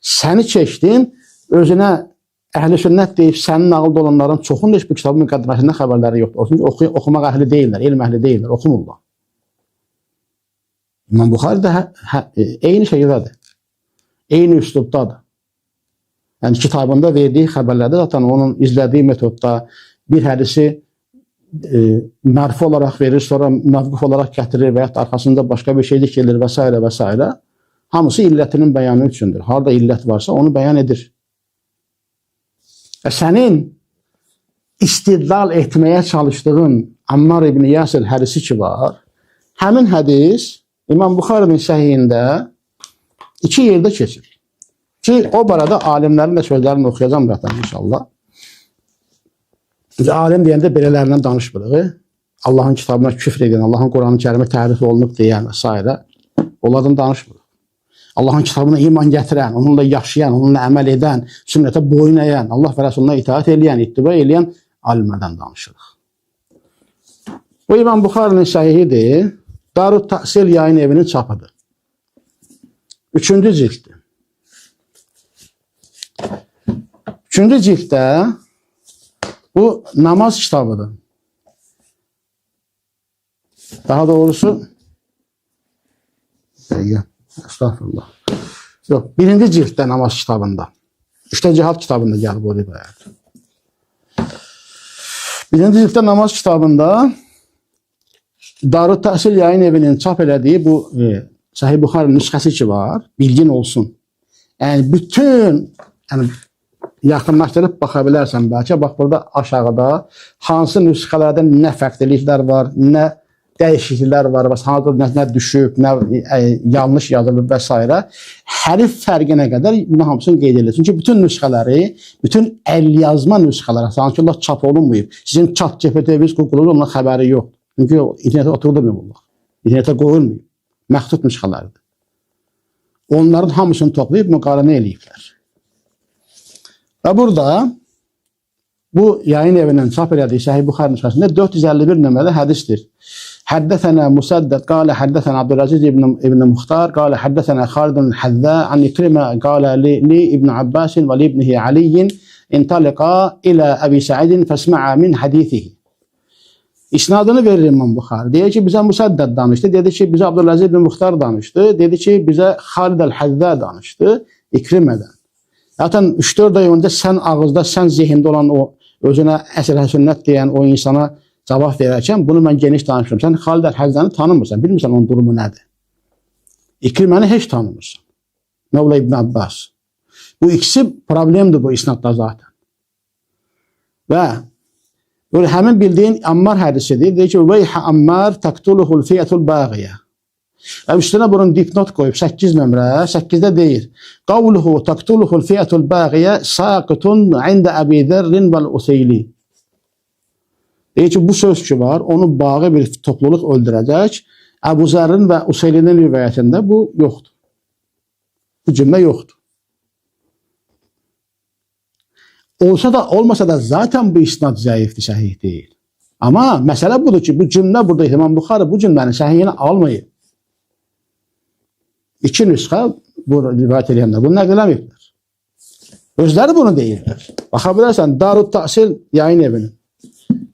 Səni çəkdim, özünə əhl-i sünnət deyib, sənin ağılda olanların çoxun heç bu kitabın müqəddiməsində xəbərləri yoxdur. Çünki oxumaq əhli deyirlər, elm əhli deyirlər, oxumurlar. İmam Buxari də eyni şəkildədir. Eyni üslubdadır. Yəni kitabında verdiyi xəbərlərdə zaten onun izlədiyi metodda bir hədisi mərfu olaraq verir, sonra mövquf olaraq gətirir və yaxud arxasında başqa bir şey dikilir və s. və s. Hamısı illətinin bəyanı üçündür. Harada illət varsa onu bəyan edir. Və sənin istidlal etməyə çalışdığın Ammar ibn Yasir hədisi ki var, həmin hədis İmam Buxarinin səhiyində 2 yerdə keçir. Ki o barada alimlərin də sözlərini oxuyacağım zaten inşallah. Alim deyəndə belələrindən danışmırıq. Allahın kitabına küfr edən, Allahın Quranı Kərimi tərif olunub deyən və s. Onlardan danışmırıq. Allahın kitabına iman gətirən, onunla yaşayan, onunla əməl edən, sünnətə boyun əyən, Allah və Rasuluna itaat eləyən, ittiba eləyən alimlərdən danışırıq. Bu İmam Buxarinin səhihidir. Darut Tahsil yayın evinin çapıdır. 3-cü cilddir. 3-cü cilddə bu namaz kitabıdır. Daha doğrusu estağfurullah. Yox, 1-ci cilddə namaz kitabında. İşte cihad kitabında gəlib o rivayət. 1-ci cilddə namaz kitabında Darut Tahsil yayın evinin çap elədiyi bu Sahih Buxari nüsxəsi ki var, bilgin olsun. Yəni bütün yaxınlaşdırıb baxa bilərsən bəlkə. Bax burada aşağıda hansı nüsxələrdə nə fərqliliklər var, nə dəyişikliklər var, nə düşüb, nə yanlış yazılıb və s. Hərif fərqinə qədər bunu hamısını qeyd edilir. Çünki bütün nüsxələri, bütün əl yazma nüsxələri, sanki onlar çap olunmayıb. Sizin chat GPT-viz Google-da ondan xəbəri yoxdur. Çünki internetə oturdurmuyor bunlar. İnternetə qoyulmuyor. Məxtut nüsxələrdir. Onların hamısını toplayıb müqarənə eləyiblər. Və burada bu yayın evinin çap elədiyi Sahih Buxari nüsxəsində 451 nömrəli hədisdir. Həddəsənə Musaddad qalə həddəsənə Abdülaziz ibn Muxtar qalə həddəsənə Xalidun Həzzə an İkrimə qalə li İbn Abbasin və li İbnihi Aliyyin intaliqa ilə Əbi Səidin fəsmə'a min hədisihi. İsnadını verir İmam Buxari. Deyir ki, bizə Musaddad danışdı. Dedi ki, bizə Abdülaziz ibn Muxtar danışdı. Dedi ki, bizə Xalid el-Həzzə danışdı. İkrimədən. Zaten 3-4 ay öncə sən ağızda, sən zihində olan o özünə əsr sünnət deyən o insana cavab verərkən bunu mən geniş danışıram. Sən Xalid el-Həzzəni tanımırsan, bilmirsən onun durumu nədir. İkriməni heç tanımırsan. Mevla İbn Abbas. Bu ikisi problemdir bu isnadda zaten. Və böyle həmin bildiğin Ammar hədisidir. Deyir ki, Veyhə Ammar taktuluhul fiyatul bağiyə. Və üstünə bunun dipnot qoyub 8 nömrə, 8-də deyir. Qavluhu taktuluhul fiyatul bağiyə saqitun ində Əbi Zərrin vəl-Useyli. Deyir ki, bu söz ki var, onu bağı bir topluluq öldürəcək. Əbu Zərrin və Useylinin rivayətində bu yoxdur. Bu cümlə yoxdur. Olsa da, olmasa da zaten bu isnad zəifdir, səhih deyil. Amma məsələ budur ki, bu cümlə burada İmam Buxari bu cümlənin səhihini almayıb. İki nüsxə bu rivayət edənlər bunu nəql etməyiblər. Özləri bunu deyirlər. Baxa bilərsən, Darut Tahsil yayın evinin.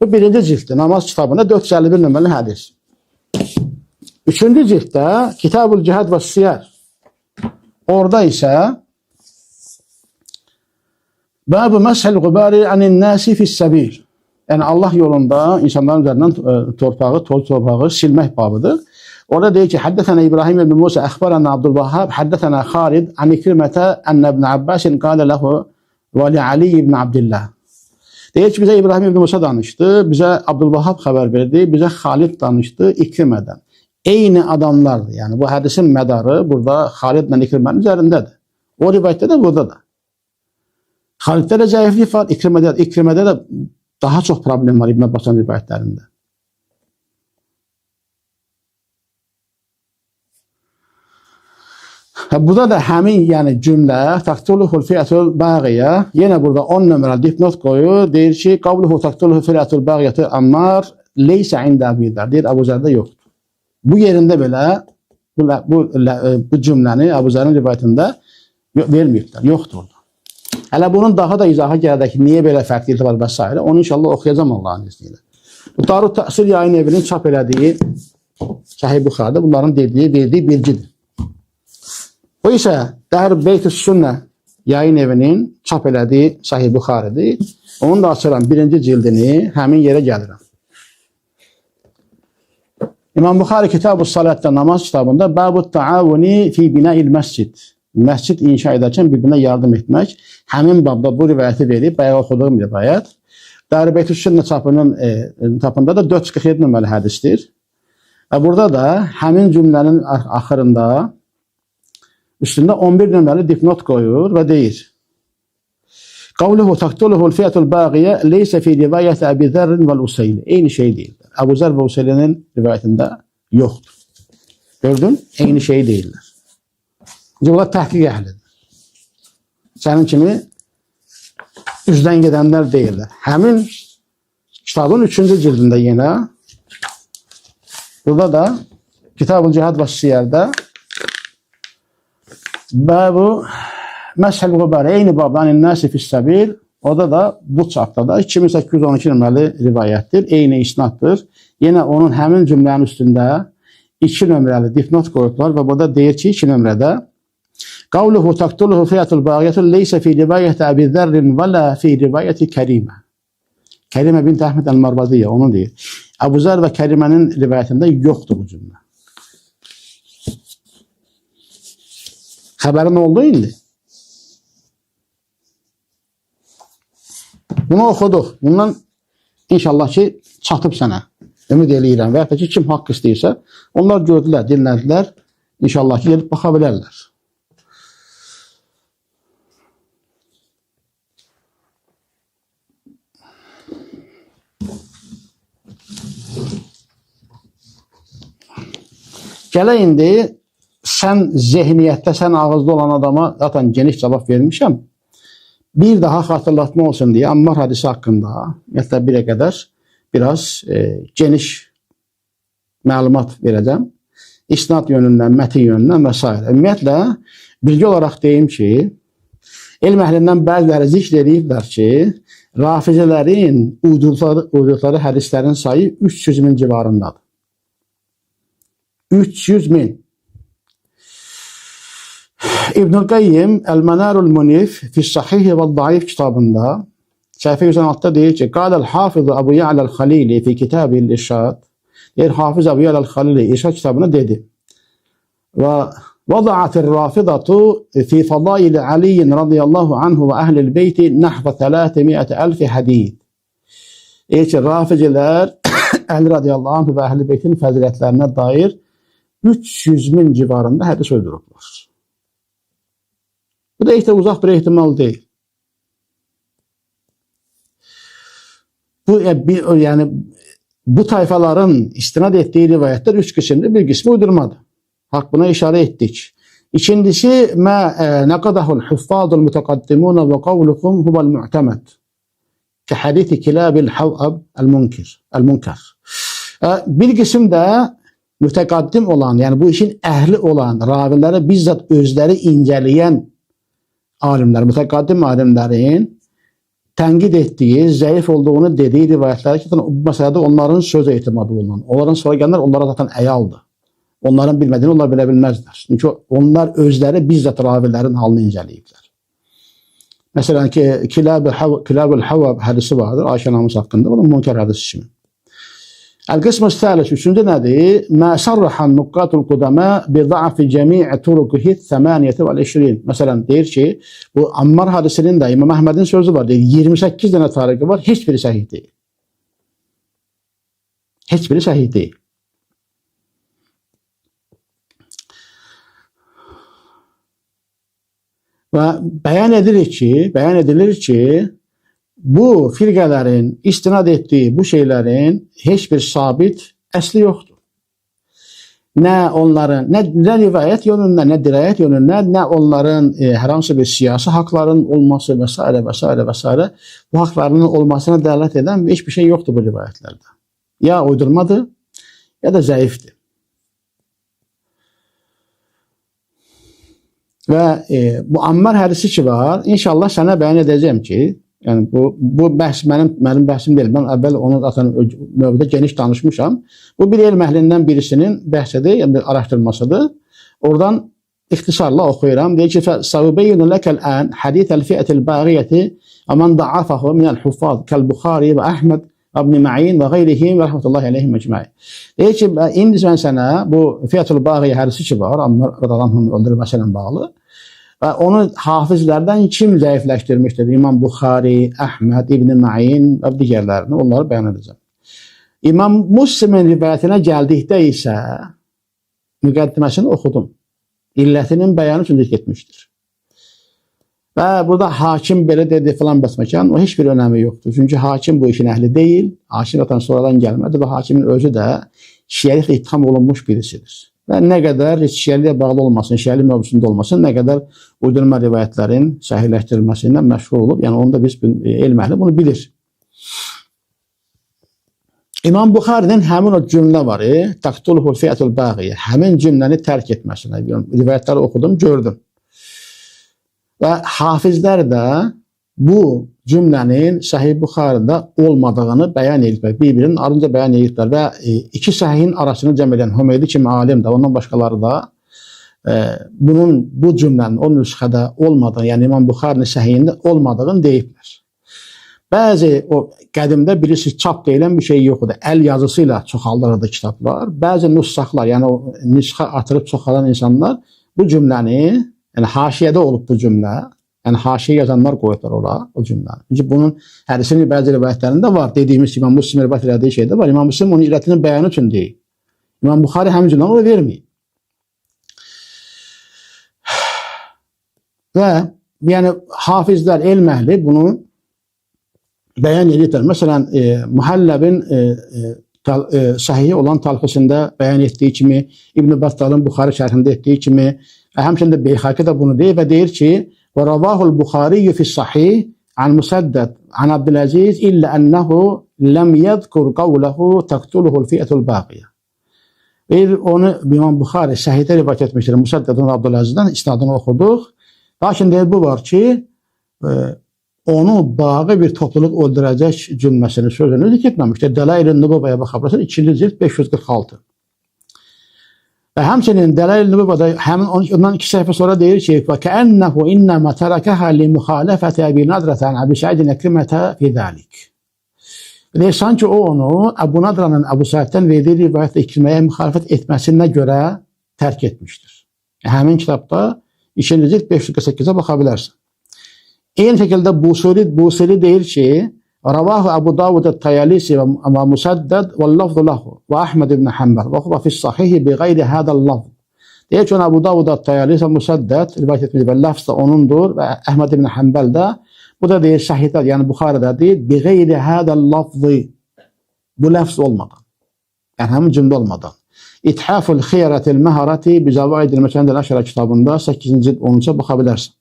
Bu birinci cilddə, namaz kitabında 451 nömrəli hədis. Üçüncü cilddə Kitab-ül Cihad və Siyar. Orada isə Bəb-i məshəl qubari anin nasi fis-səbil. Yəni Allah yolunda insanların üzərindən torpağı, toz torpağı silmək babıdır. Orada deyir ki, Həddəsənə İbrahim ibn Musa əxbarənə Abdülvahhab, Həddəsənə Xalid, an İkrimətə ənə ibn Abbasin qalə ləhu və li Ali ibn Abdillah. Deyir ki, bizə İbrahim ibn Musa danışdı, bizə Abdülvahhab xəbər verdi, bizə Xalid danışdı İkrimədən. Eyni adamlardır. Yəni bu hədisin mədarı burada Xalidlə İkrimənin üzərindədir. O rivayətdə də burada da. Xaliddə də zəiflik var, İkrimədə də daha çox problem var İbn Abbasın rivayətlərində. Burada da həmin yəni cümlə Taqtuluhul fi'atul baqiyə yenə burada 10 nömrəli dipnot qoyur. Deyir ki, Qavluhu taqtuluhu fi'atul baqiyətu Ammar leysə ində Əbu Zər. Deyir, Əbu Zərdə yoxdur. Bu yerində belə bu cümləni Əbu Zərin rivayətində verməyiblər. Yoxdur orada. Hələ bunun daha da izahı gələk ki, niyə belə fərqlilik var və s. Onu inşallah oxuyacam Allahın izniyle. Bu Darut Tahsil yayın evinin çap elədiyi Səhih Buxarıda bunların verdiyi bilgidir. O isə Dəhr Beyt-i Sünnə yayın evinin çap elədiyi Səhih Buxarıdır. Onu da açıram birinci cildini, həmin yerə gəlirəm. İmam Buxari Kitab-ı Salatda namaz kitabında Bəb-ı Taavuni fi bina'il məscid. Məscid inşa edərkən bir-birinə yardım etmək. Həmin babda bu rivayəti verib, bayaq oxuduğum rivayət. Dəhr Beyt-i Sünnə çapında da 447 nömrəli hədisdir. Və burada da həmin cümlənin axırında üstündə 11 nömrəli dipnot qoyur və deyir. Qavluhu taqtuluhul fi'atul baqiyə leysə fi rivayət Əbi Zərrin vəl Useyli. Eyni şey deyirlər. Əbu Zər və Useylinin rivayətində yoxdur. Gördün? Eyni şey deyirlər. Bunlar təhqiq əhlidir. Sənin kimi üzdən gedənlər deyirlər. Həmin kitabın 3-cü cildində yenə burada da Kitab-ı Cihad və Siyarda Bəbu məshəl qubari eyni babdan innəsi fis-səbil. Orada da bu çapda da 2812 nömrəli rivayətdir. Eyni isnaddır. Yenə onun həmin cümlənin üstündə 2 nömrəli dipnot qoyublar və burada deyir ki, 2 nömrədə Qavluhu taqtuluhu fi'atul baqiyyətu leysə fi rivayəti Əbi Zərrin və lə fi rivayəti Kərimə. Kərimə bint Əhməd Əl-Marvaziyyə onu deyir. Əbu Zər və Kərimənin rivayətində yoxdur bu cümlə. Xəbərin oldu indi. Bunu oxuduq. Bundan inşallah ki çatıb sənə. Ümid eləyirəm. Və hətta ki kim haqq istəyirsə, onlar gördülər, dinlədilər. İnşallah ki gelib baxa bilərlər. Gələ indi sən zehniyyətdə, sən ağızda olan adama zaten geniş cavab vermişəm. Bir daha xatırlatma olsun deyə Ammar hadisi haqqında ümumiyyətlə birə qədər biraz geniş məlumat verəcəm. İsnad yönündən, mətin yönündən və s. Ümumiyyətlə bilgi olaraq deyim ki, elm əhlindən bəziləri zikr ediblər ki, rafizələrin uydurduqları hədislərin sayı 300 min civarındadır. 300 min. İbnül Qayyim El-Mənarul Munif Fis-Sahih və Daif kitabında səhifə 116-da deyir ki, Qadəl Hafız Əbu Ya'ləl Xalili fi kitab-ül İrşad. Deyir, Hafız Əbu Ya'ləl Xalili İrşad kitabına dedi. Və vədaətir rafidatu fi fadaili Aliyin radiyallahu anhu və əhlil beyti nəhvə 300.000 hədid. Deyir ki, rafizilər Əli radiyallahu anhu və əhl-i beytin fəzilətlərinə dair 300 min civarında hədis öldürüblər. Bu da işte uzaq bir ehtimal deyil. Bu yəni bu tayfaların istinad ettiği rivayetler üç kısımda, bir kısmı uydurmadı. Hak buna işare ettik. İkincisi ma nakadahul huffazul mutakaddimun ve kavluhum huvel mu'temed. Ki hadisi kilabil havab el-munkar. Bir kısım da mütekaddim olan, yani bu işin ehli olan, raviləri bizzat özləri inceleyen alimler, mütekaddim alimlerin tənqid ettiği, zayıf olduğunu dediği rivayetler ki, bu meselede onların söz etimadı olunan, onların sonra gelenler onlara zaten əyaldı. Onların bilmediğini onlar bilə bilməzlər. Çünkü onlar özləri bizzat ravilərin halını inceləyiblər. Mesela ki, Kilab-ül Havab hadisi vardır, Ayşe namız hakkında, bu da munkar hadisi kimi. El-qism el-thalith, üçüncü nədir? Mə sarrahan nuqqatul qudama bi za'fi cəmi'i turukihi 28. Mesela deyir ki, bu Ammar hadisinin de İmam Ahmed'in sözü var. Deyir, 28 dənə tariqi var, hiçbiri sahih değil. Hiçbiri sahih değil. Ve beyan edilir ki bu firqələrin istinad ettiği bu şeylerin hiçbir sabit əsli yoktur. Ne onların, ne rivayet yönünden, ne dirayet yönünden, ne onların herhangi bir siyasi hakların olması vesaire bu haklarının olmasına delalet eden hiçbir şey yoktu bu rivayetlerde. Ya uydurmadı ya da zayıftı. Ve bu Ammar hadisi ki var, inşallah sana beyan edeceğim ki, yani bu bəhs mənim bəhsim deyil. Ben əvvəl onu zaten mövzuda geniş danışmışam. Bu bir elm əhlindən birisinin bəhsidir, yəni araşdırmasıdır. Oradan ixtisarla oxuyuram. Deyir ki, "Səvbəyyinu ləkəl-ən hadithəl fi'ətil bəğiyyəti aman da'afahu minəl huffaz kəl-Buxari və Əhməd ibn Ma'in və qeyrihim və rəhmətullahi aleyhim ecmaîn." Deyir ki, indi mən sənə bu fi'ətul bəğiyyə hadisi ki var, Ammar radiyallahu öldürülməsi ilə bağlı. Ve onu hafizlerden kim zayıflaştırmıştır? İmam Buxari, Ahmed, İbn Ma'in ve diğerlerini, onları beyan edeceğim. İmam Müslim'in rivayetine geldikdə isə müqəddiməsini oxudum. İllətinin beyanı üçün zikr etmiştir. Ve burada hakim belə dedi falan bəsməkən, o hiçbir önemi yoktur. Çünkü hakim bu işin əhli değil. Hakim zaten sonradan gelmedi ve hakimin özü de şiəliklə itham olunmuş birisidir. Ve ne kadar şiəliyə bağlı olmasın, şiəli mövzusunda olmasın, ne kadar uydurma rivayetlerin sahihləşdirilməsindən məşğul olub. Yani onu da biz elm əhli bunu bilir. İmam Buxarinin həmin o cümlə var, "Taqtuluhul fi'atul bəğiyyə." Həmin cümləni tərk etməsinə. Rivayətləri oxudum, gördüm. Ve hafizler de bu cümlenin Sahih Buxarıda olmadığını beyan edildiler. Birbirinin ardınca beyan edildiler ve iki sahihin arasını cəm edən Hümeydi kimi alim de, ondan başkaları da bu cümlenin o nüsxədə olmadığını, yani İmam Buxarının sahihində olmadığını deyiblər. Bəzi o qədimdə birisi çap deyilən bir şey yoxdur. El yazısıyla çoxaldırırdı kitablar. Bəzi nüsxalar, yani o nüsxə atırıb çoxalan insanlar bu cümləni, yani haşiyede olup bu cümle, yani haşiye yazanlar koydular oraya o cümleyi. Çünkü bunun hadisinin bazı rivayetlerinde var. Dediğimiz İmam Müslim rivayet ettiği şeyde var. İmam Müslim onun illetinin beyanı için değil. İmam Buxari hem cümleyi oraya vermiyor. Ve yani hafizler, elm ehli bunu beyan edirlər. Mesela Muhallab'ın sahihi olan talxısında beyan ettiği kimi, İbn Battal'ın Buxari şərhində ettiği kimi, həmçinin də Beyhaqi də bunu deyir və deyir ki, وَرَوَاهُ الْبُخَارِيُّ فِي الصَّحِيحِ عَنْ مُسَدَّدْ عَنْ عَبْدِالْعَزِيزِ إِلَّا أَنَّهُ لَمْ يَذْكُرْ قَوْلَهُ تَقْتُلُهُ الْفِئَةُ الْبَاغِيَةُ. Onu İmam Buxari sahihdə rivayet etmişdir. Musaddad'ın Abdülaziz'dən isnadını oxuduq. Lakin deyir, bu var ki, onu bağı bir topluluk öldürəcək cümləsini, sözünü zikr etməmişdir. Dəlail-i Nübuvvəyə baxabilirsin, 2. cilt 546. Ve həmçinin Dəlail-i Nübuvvədə həmin ondan 2 səhifə sonra deyir ki, وَكَأَنَّهُ إِنَّمَا تَرَكَهَا لِمُخَالَفَةِ أَبِي نَضْرَةَ عَنْ أَبِي سَعِيدٍ اَكْرِمَةَ فِي ذَلِكِ. Deyir, sanki o onu Əbu Nadra'nın Əbu Said'dən verdiği rivayətlə ikrimeye muhalefet etməsinə görə tərk etmiştir. Həmin kitabda 2. cilt 548'e bakabilirsin. Aynı şekilde Busiri deyir ki, Ravahu Abu Davud el-Tayalisi ve Musaddad ve lafzu lahu ve Ahmed ibn Hanbal ve huve fi's-sahihi bi gayri hadal lafz. Deyir ki, Abu Davud el-Tayalisi ve Musaddad rivayet etmiş ve lafz da onundur ve Ahmed ibn Hanbal da, bu da deyir sahihdə, yani Buxarıda deyir, bi gayri hadal lafzı, Bu lafz olmadan. Yəni həmin cümlə olmadan. İthaful xiyaratil məharati bi zavaidil məkandil aşara kitabında 8-ci cild 10-ca baxa bilərsən.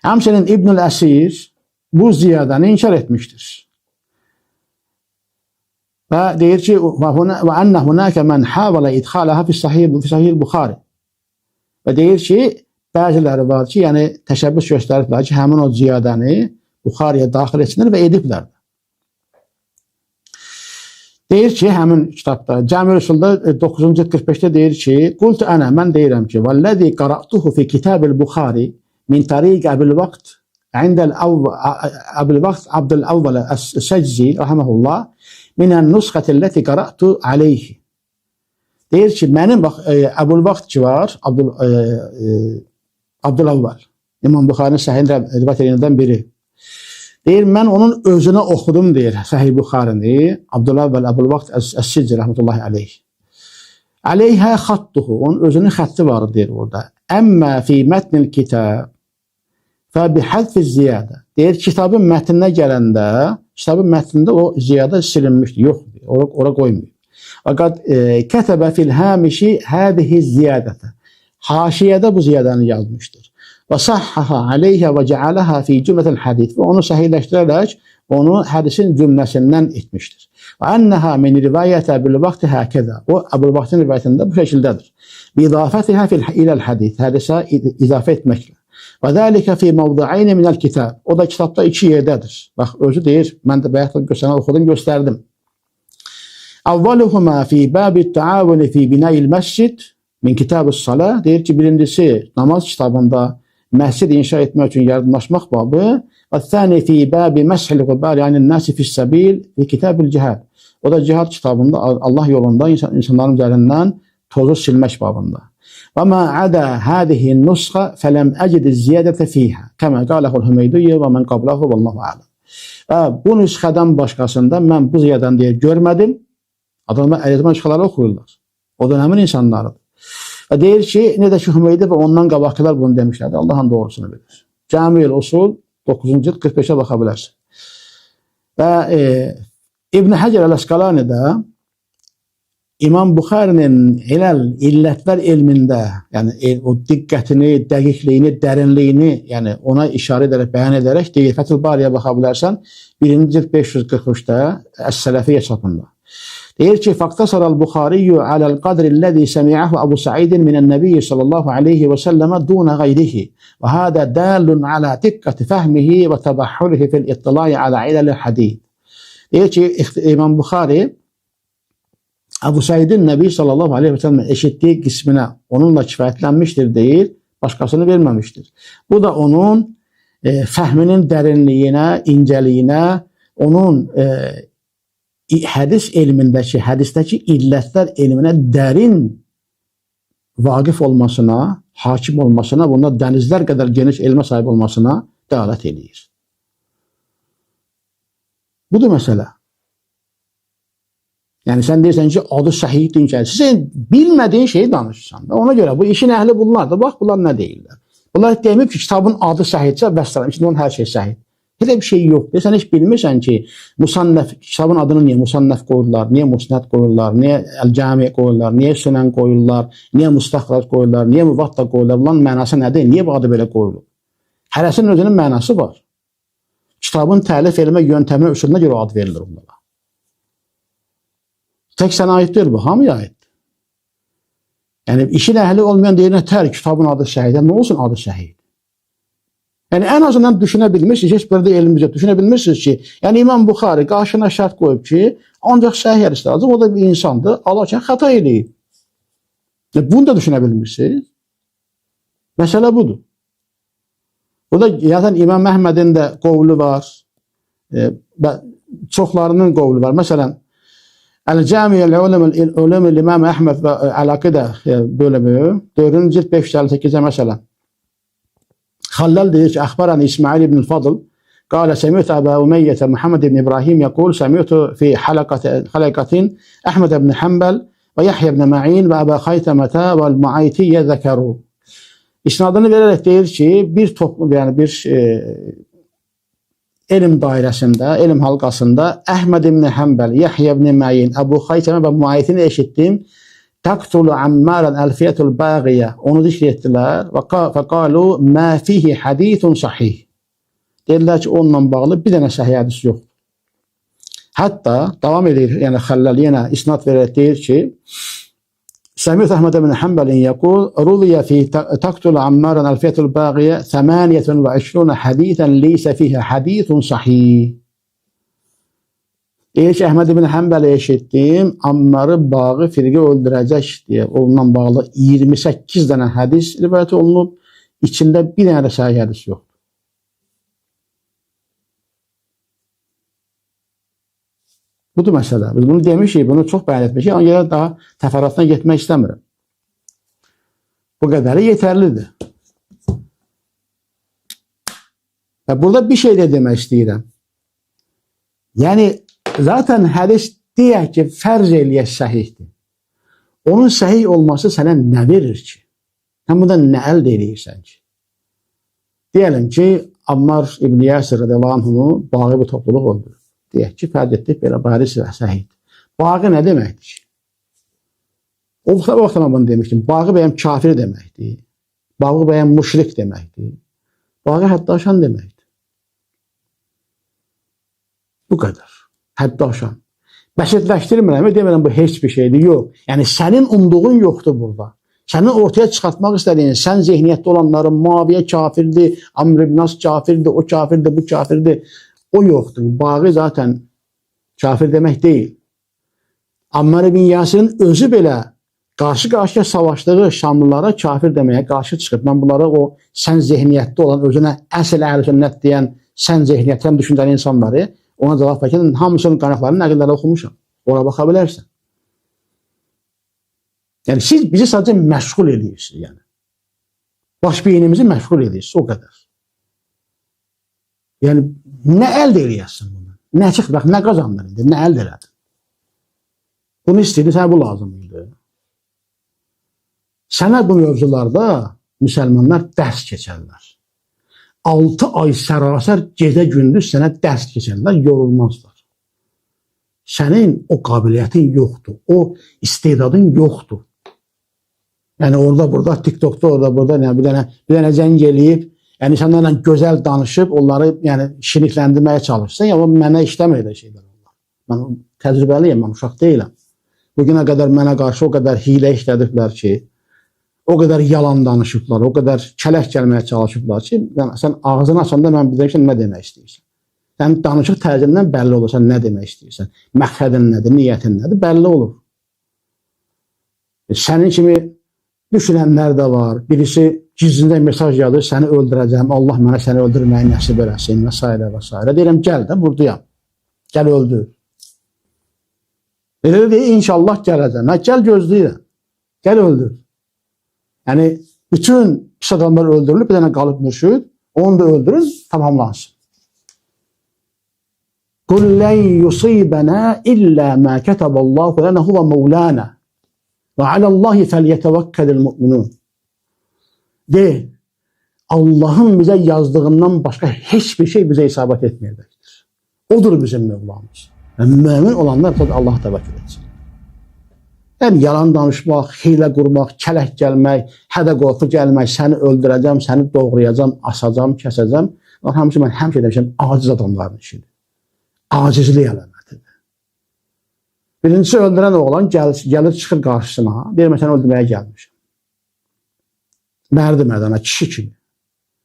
Həmçinin İbnül Əsir bu ziyadəni inkar etmişdir. Və deyir ki, və ənə hunəkə mən havələ idxaləha fi sahih Buxari. Və deyir ki, bəziləri var ki, yəni təşəbbüs göstəriblər ki, həmin o ziyadəni Buxariyə daxil etsinlər və ediblər. Deyir ki, həmin kitabda, Cami Rüsulda 9-cu 45-də deyir ki, qultu ənə, mən deyirəm ki, vəlləzi qara'tuhu fi kitabil Buxari min tariq Əbil Vaqt Əbil Vaqt Abdül-Əvvəl Əs-Səczi, rəhməhullah, minən nusxətəlləti qara'tu aleyhi. Deyir ki, mənim Əbul Vaqt ki var, Abdül-Əvvəl, İmam Buxarinin səhih rivayət edilənlərdən biri. Deyir, mən onun özünə oxudum, deyir, Səhih Buxarini, Abdül-Əvvəl Əbul Vaqt Əs-Səczi, rəhmətullahi aleyh. Aleyhə xattuhu, onun özünün xətti var, deyir orada. Əmmə fi mətnil kitab və bihədfi ziyadə. Deyir, kitabın mətninə gələndə, kitabın mətnində o ziyadə silinmişdir, yoxdur, ora qoymuyor. Fakat kətəbə fil həmişi hədihi ziyadətə. Haşiyədə bu ziyadəni yazmışdır. Və sahhaha aleyhə və cəaləha fi cümlətil hədis. Və onu səhihləşdirərək, onu hədisin cümləsindən etmişdir. Və ənəha min rivayətə bil vaxtı həkədə. O, Əbul Vaxtın rivayətində bu şəkildədir. Bidafətihə iləl hədis. Hədisə izafə etməklə. Və zəlikə fi mavdu'ayni minəl kitab. O da kitabda 2 yerdədir. Bax, özü deyir, mən də bayaqda sənə oxudum, göstərdim. Avvaluhuma fi babi taavuni fi binayil məscid min kitabus salah. Deyir ki, birincisi namaz kitabında məscid inşa etmək üçün yardımlaşmaq babı. Və thani fi babi məshil qubari anin nasi fis sabil fi kitabil cihad. O da cihad kitabında Allah yolunda insanların üzərindən tozu silmək babında. Və mə ədə hədihi nusxa fələm əcid ziyadətə fiyhə. Kəmə qaləhul Hümeydiyyə və mən qablahu vallahu aləm. Bu nüsxədən başqasında mən bu ziyadən deyə görmədim. Adamlar ərizmə nüsxələri oxuyurlar. O dönəmin insanlarıdır. Və deyir ki, necə ki Hümeydi və ondan qabaqçılar bunu demişlərdir. Allahın doğrusunu bilir. Cami-ül Usul 9-cu cild 45-ə baxa bilərsin. Və İbn Həcər Əl-Əsqalanidə İmam Buxarinin illətlər elmində, yəni o diqqətini, dəqiqliyini, dərinliyini, yəni ona işarə edərək, bəyan edərək deyir, Fəthül Bariyə baxa bilərsən, 1-ci cild 543-də Əs-Sələfiyyə çapında. Deyir ki, faqtasaral Buxariyyu aləl qadrillezî semi'ahu Abu Sa'idin minən Nəbiyyi sallallahu aleyhi və səlləmə duna qayrihi və hədə dəlun alə diqqəti fəhmihi və təbəhhurihi fil ittilai alə iləl hadid. Deyir ki, İmam Buxari Abu Sa'idin Nəbi sallallahu aleyhi və səlləmə eşitdiyi qisminə onunla kifayətlənmişdir deyir, başqasını verməmişdir. Bu da onun fəhminin dərinliyinə, incəliyinə, onun hədis elmindəki, hədisdəki illətlər elminə dərin vaqif olmasına, hakim olmasına, bunda dənizlər qədər geniş elmə sahib olmasına dəlalət edir. Budur məsələ. Yəni sən deyirsən ki, adı səhihdir ki, sən bilmədiyin şeyi danışırsan. Ona görə bu işin əhli bunlar da, bax bunlar nə deyirlər. Bunlar demir ki, kitabın adı səhihdirsə, vəssalam, içində onun hər şey səhih. Elə bir şey yoxdur. Sən heç bilmirsən ki, musannəf, kitabın adını niyə musannəf qoyurlar, niyə musnad qoyurlar, niyə əl-cami qoyurlar, niyə sünən qoyurlar, niyə mustaxraj qoyurlar, niyə müvatta qoyurlar. Bunların mənası nədir? Niyə bu adı belə qoyulur? Hərəsinin özünün mənası var. Kitabın təlif eləmə yöntəminə, üsuluna görə ad verilir onlara. Tək sənə aid deyil bu, hamıya aiddir. Yəni, işin əhli olmayan deyirlər, kitabın adı səhihdir. Nə olsun adı səhihdir? Yəni, ən azından düşünə bilmirsiniz, heç bir də elmizə düşünə bilmirsiniz ki, yəni İmam Buxari qarşına şərt qoyub ki, ancaq səhih hədis lazım, o da bir insandır, alarkən xəta eləyib. Bunu da düşünə bilmirsiniz. Məsələ budur. Burada yazan İmam Əhmədin də qovlu var, çoxlarının qovlu var. Məsələn, Əl-Cəmiyyəl Ulumul İmam Əhməd və Əl-Aqidə bölümü 4-cü cild 558-ə məsələn. Xallal deyir ki, əxbaran İsmail ibn Fadıl qalə səmiyyət Əbə Umeyyətə Muhammed ibn İbrahim yəqul səmiyyətu fi xalaqatin Əhməd ibn Həmbəl və Yahya ibn Ma'in və Əbə Xaytəmətə və Al-Muaytiyyə zəkəru. İsnadını verərək deyir ki, bir toplum, yəni bir elm dairəsində, elm halqasında Əhməd ibn Həmbəl, Yahya ibn Ma'in, Əbu Xaysəmə və Muayitini eşitdim. Taqtulu Ammaran Alfiyatul Baqiyə. Onu zikr etdilər və fəqalu ma fihi hadithun sahih. Dedilər ki, onunla bağlı bir dənə səhih hədis yoxdur. Hətta davam edir, yəni Xəlləl yenə isnad verərək deyir ki, Səmiyət Əhməd ibn Həmbəlin yəqul, ruviyə fi taqtulu Ammaran Alfiyatul Baqiyə 28 hadithan leysə fihə hadithun sahih. Deyir ki, Əhməd ibn Həmbəli eşitdim, Ammarı bağı firqə öldürəcək deyə onunla bağlı 28 dənə hədis rivayət olunub, içində bir dənə də səhih hədis yoxdur. Budur məsələ. Biz bunu demişik, bunu çox bəyan etmişik, amma yerə daha təfərrüatına getmək istəmirəm. Bu qədəri yetərlidir. Və burada bir şey də demək istəyirəm. Yəni, zaten hədis deyək ki, fərz eləyək səhihdir. Onun səhih olması sənə nə verir ki? Sən bundan nə əldə eləyirsən ki? Deyəlim ki, Ammar İbn Yasir radiyallahu anhunu bağı bir topluluq öldürür. Deyək ki, fərz etdik, belə bariz və səhihdir. Bağı nə deməkdir ki? O vaxt mən bunu demişdim. Bağı bəyəm kafir deməkdir. Bağı bəyəm müşrik deməkdir. Bağı həddaşan deməkdir. Bu qədər. Həddaşan. Bəsitləşdirmirəm, demirəm bu heç bir şeydir, yox. Yəni sənin umduğun yoxdur burada. Sənin ortaya çıxartmaq istədiyin, sən zehniyyətdə olanların Muaviyə kafirdir, Amr ibn As kafirdir, o kafirdir, bu kafirdir. O yoxdur. Bağı zaten kafir demək deyil. Ammar ibn Yasirin özü belə qarşı-qarşıya savaşdığı Şamlılara kafir deməyə qarşı çıxıb. Mən bunlara o sən zehniyyətdə olan, özünə əsl əhl-i-sünnət deyən, sən zehniyyətdən düşüncəli insanları ona cavab verirken hamısının qaynaqlarını nəqilləri oxumuşam. Ora baxa bilərsən. Yəni siz bizi sadəcə məşğul edirsiniz. Yəni. Baş beynimizi məşğul edirsiniz. O qədər. Yəni nə əldə eləyəsən bunu? Nə çıx, bax, nə qazandın indi? Nə əldə elədin? Bunu istəydin, sənə bu lazım idi. Sənə bu mövzularda müsəlmanlar dərs keçərlər. 6 ay sərasər gecə gündüz sənə dərs keçərlər, yorulmazlar. Sənin o qabiliyyətin yoxdur, o istedadın yoxdur. Yəni orada, burada, TikTokda, orada, burada bir dənə zəng eləyib, yəni insanlarla gözəl danışıb, onları yəni şirikləndirməyə çalışsan, ya o mənə işləmir elə şeylər onlar. Mən təcrübəliyim, mən uşaq deyiləm. Bugünə qədər mənə qarşı o qədər hilə işlədiblər ki, o qədər yalan danışıblar, o qədər kələk gəlməyə çalışıblar ki, sən ağzını açanda mən bilirəm ki, nə demək istəyirsən. Sən danışıq tərzindən bəlli olur, sən nə demək istəyirsən. Məqsədin nədir, niyyətin nədir, bəlli olur. Sənin kimi düşünənlər də var. Birisi gizlində mesaj yazır, səni öldürəcəm, Allah mənə səni öldürməyi nəsib eləsin və s. və s. Deyirəm, gəl də, buradayam. Gəl öldür. Elə deyir, inşallah gələcəm. Gəl gözləyirəm. Gəl öldür. Yəni, bütün pis adamlar öldürülür, bir dənə qalıb mürşid, onu da öldürün, tamamlansın. Qul lən yusibənə illə mə kətəbəllahu lənə huvə məvlənə və aləllahi fəlyətəvəkkədil müminun. Deyil, Allahın bizə yazdığından başqa heç bir şey bizə isabət etməyəcəkdir. Odur bizim Mevlamız. Yəni, mümin olanlar Allah təvəkkül etsin. Yəni, yalan danışmaq, hilə qurmaq, kələk gəlmək, hədə qorxu gəlmək, səni öldürəcəm, səni doğrayacam, asacam, kəsəcəm. Hamısı mən həmişə demişəm, aciz adamların işidir. Acizlik əlamətidir. Birincisi öldürən oğlan gəlir, çıxır qarşısına, deyir, mən səni öldürməyə gəlmişəm. Mərdi mərdana, kişi kimi.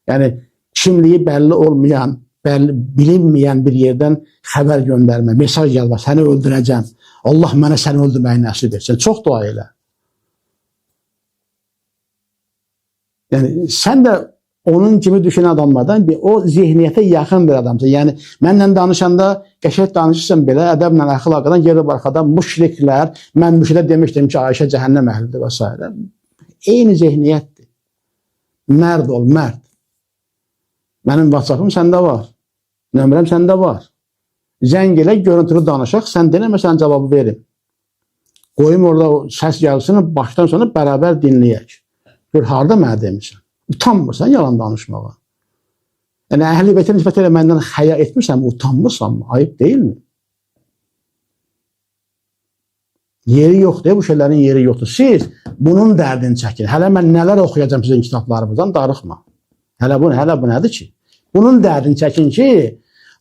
Yəni, kimliyi bəlli olmayan, bilinməyən bir yerdən xəbər göndərmə, mesaj yazma, səni öldürəcəm, Allah mənə səni öldürməyi nəsib etsin. Çox dua elə. Yəni, sən də onun kimi düşünən adamlardan o zihniyyətə yaxın bir adamsın. Yəni, mənlə danışanda, qəşəng danışırsan belə, ədəblə, əxlaqdan, geri arxadan müşriklər, mən müşridə demişdim ki, Ayşə cəhənnəm əhlidir və s. Eyni zihniyyətdir. Mərd ol, mərd. Mənim WhatsApp'ım səndə var. Nömrəm səndə var. Zəng elə, görüntülü danışaq, sən denəmə, sən cavabı verim. Qoyum orada səs gəlsin, başdan sonra bərabər dinləyək. Gör, harada mənə demişsən? Utanmırsan yalan danışmağa. Yəni əhl-i beytə nisbət eləməndən həya etmirsən, utanmırsan mı? Ayıb deyilmi? Yeri yoxdur, bu şeylərin yeri yoxdur. Siz bunun dərdini çəkin. Hələ mən nələr oxuyacağım sizin kitablarınızdan, darıxma. Hələ bu nədir ki? Bunun dərdini çəkin ki,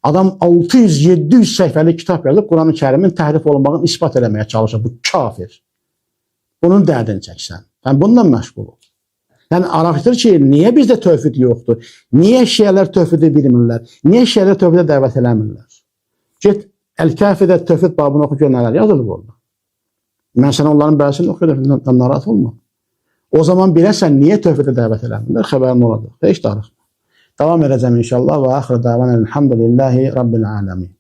adam 600-700 səhifəli kitab yazıb Quran-ı Kərimin təhrif olunmağını ispat eləməyə çalışır. Bu kafir. Bunun dərdini çəksən. Sən bununla məşğul ol. Yəni araşdır ki, niyə bizdə tövhid yoxdur? Niyə şiələr tövhidi bilmirlər? Niyə şiələr tövhidə dəvət eləmirlər? Get Əl-Kəfidə tövhid babını oxu gör nələr yazılıb orada. Mən sənə onların bəzisini oxuyuram, narahat olma. O zaman biləsən niyə tövhidə dəvət eləmirlər, xəbərin olacaq. Heç darıxma. Davam edəcəm inşallah və axır davan elhamdülillahi rabbil alamin.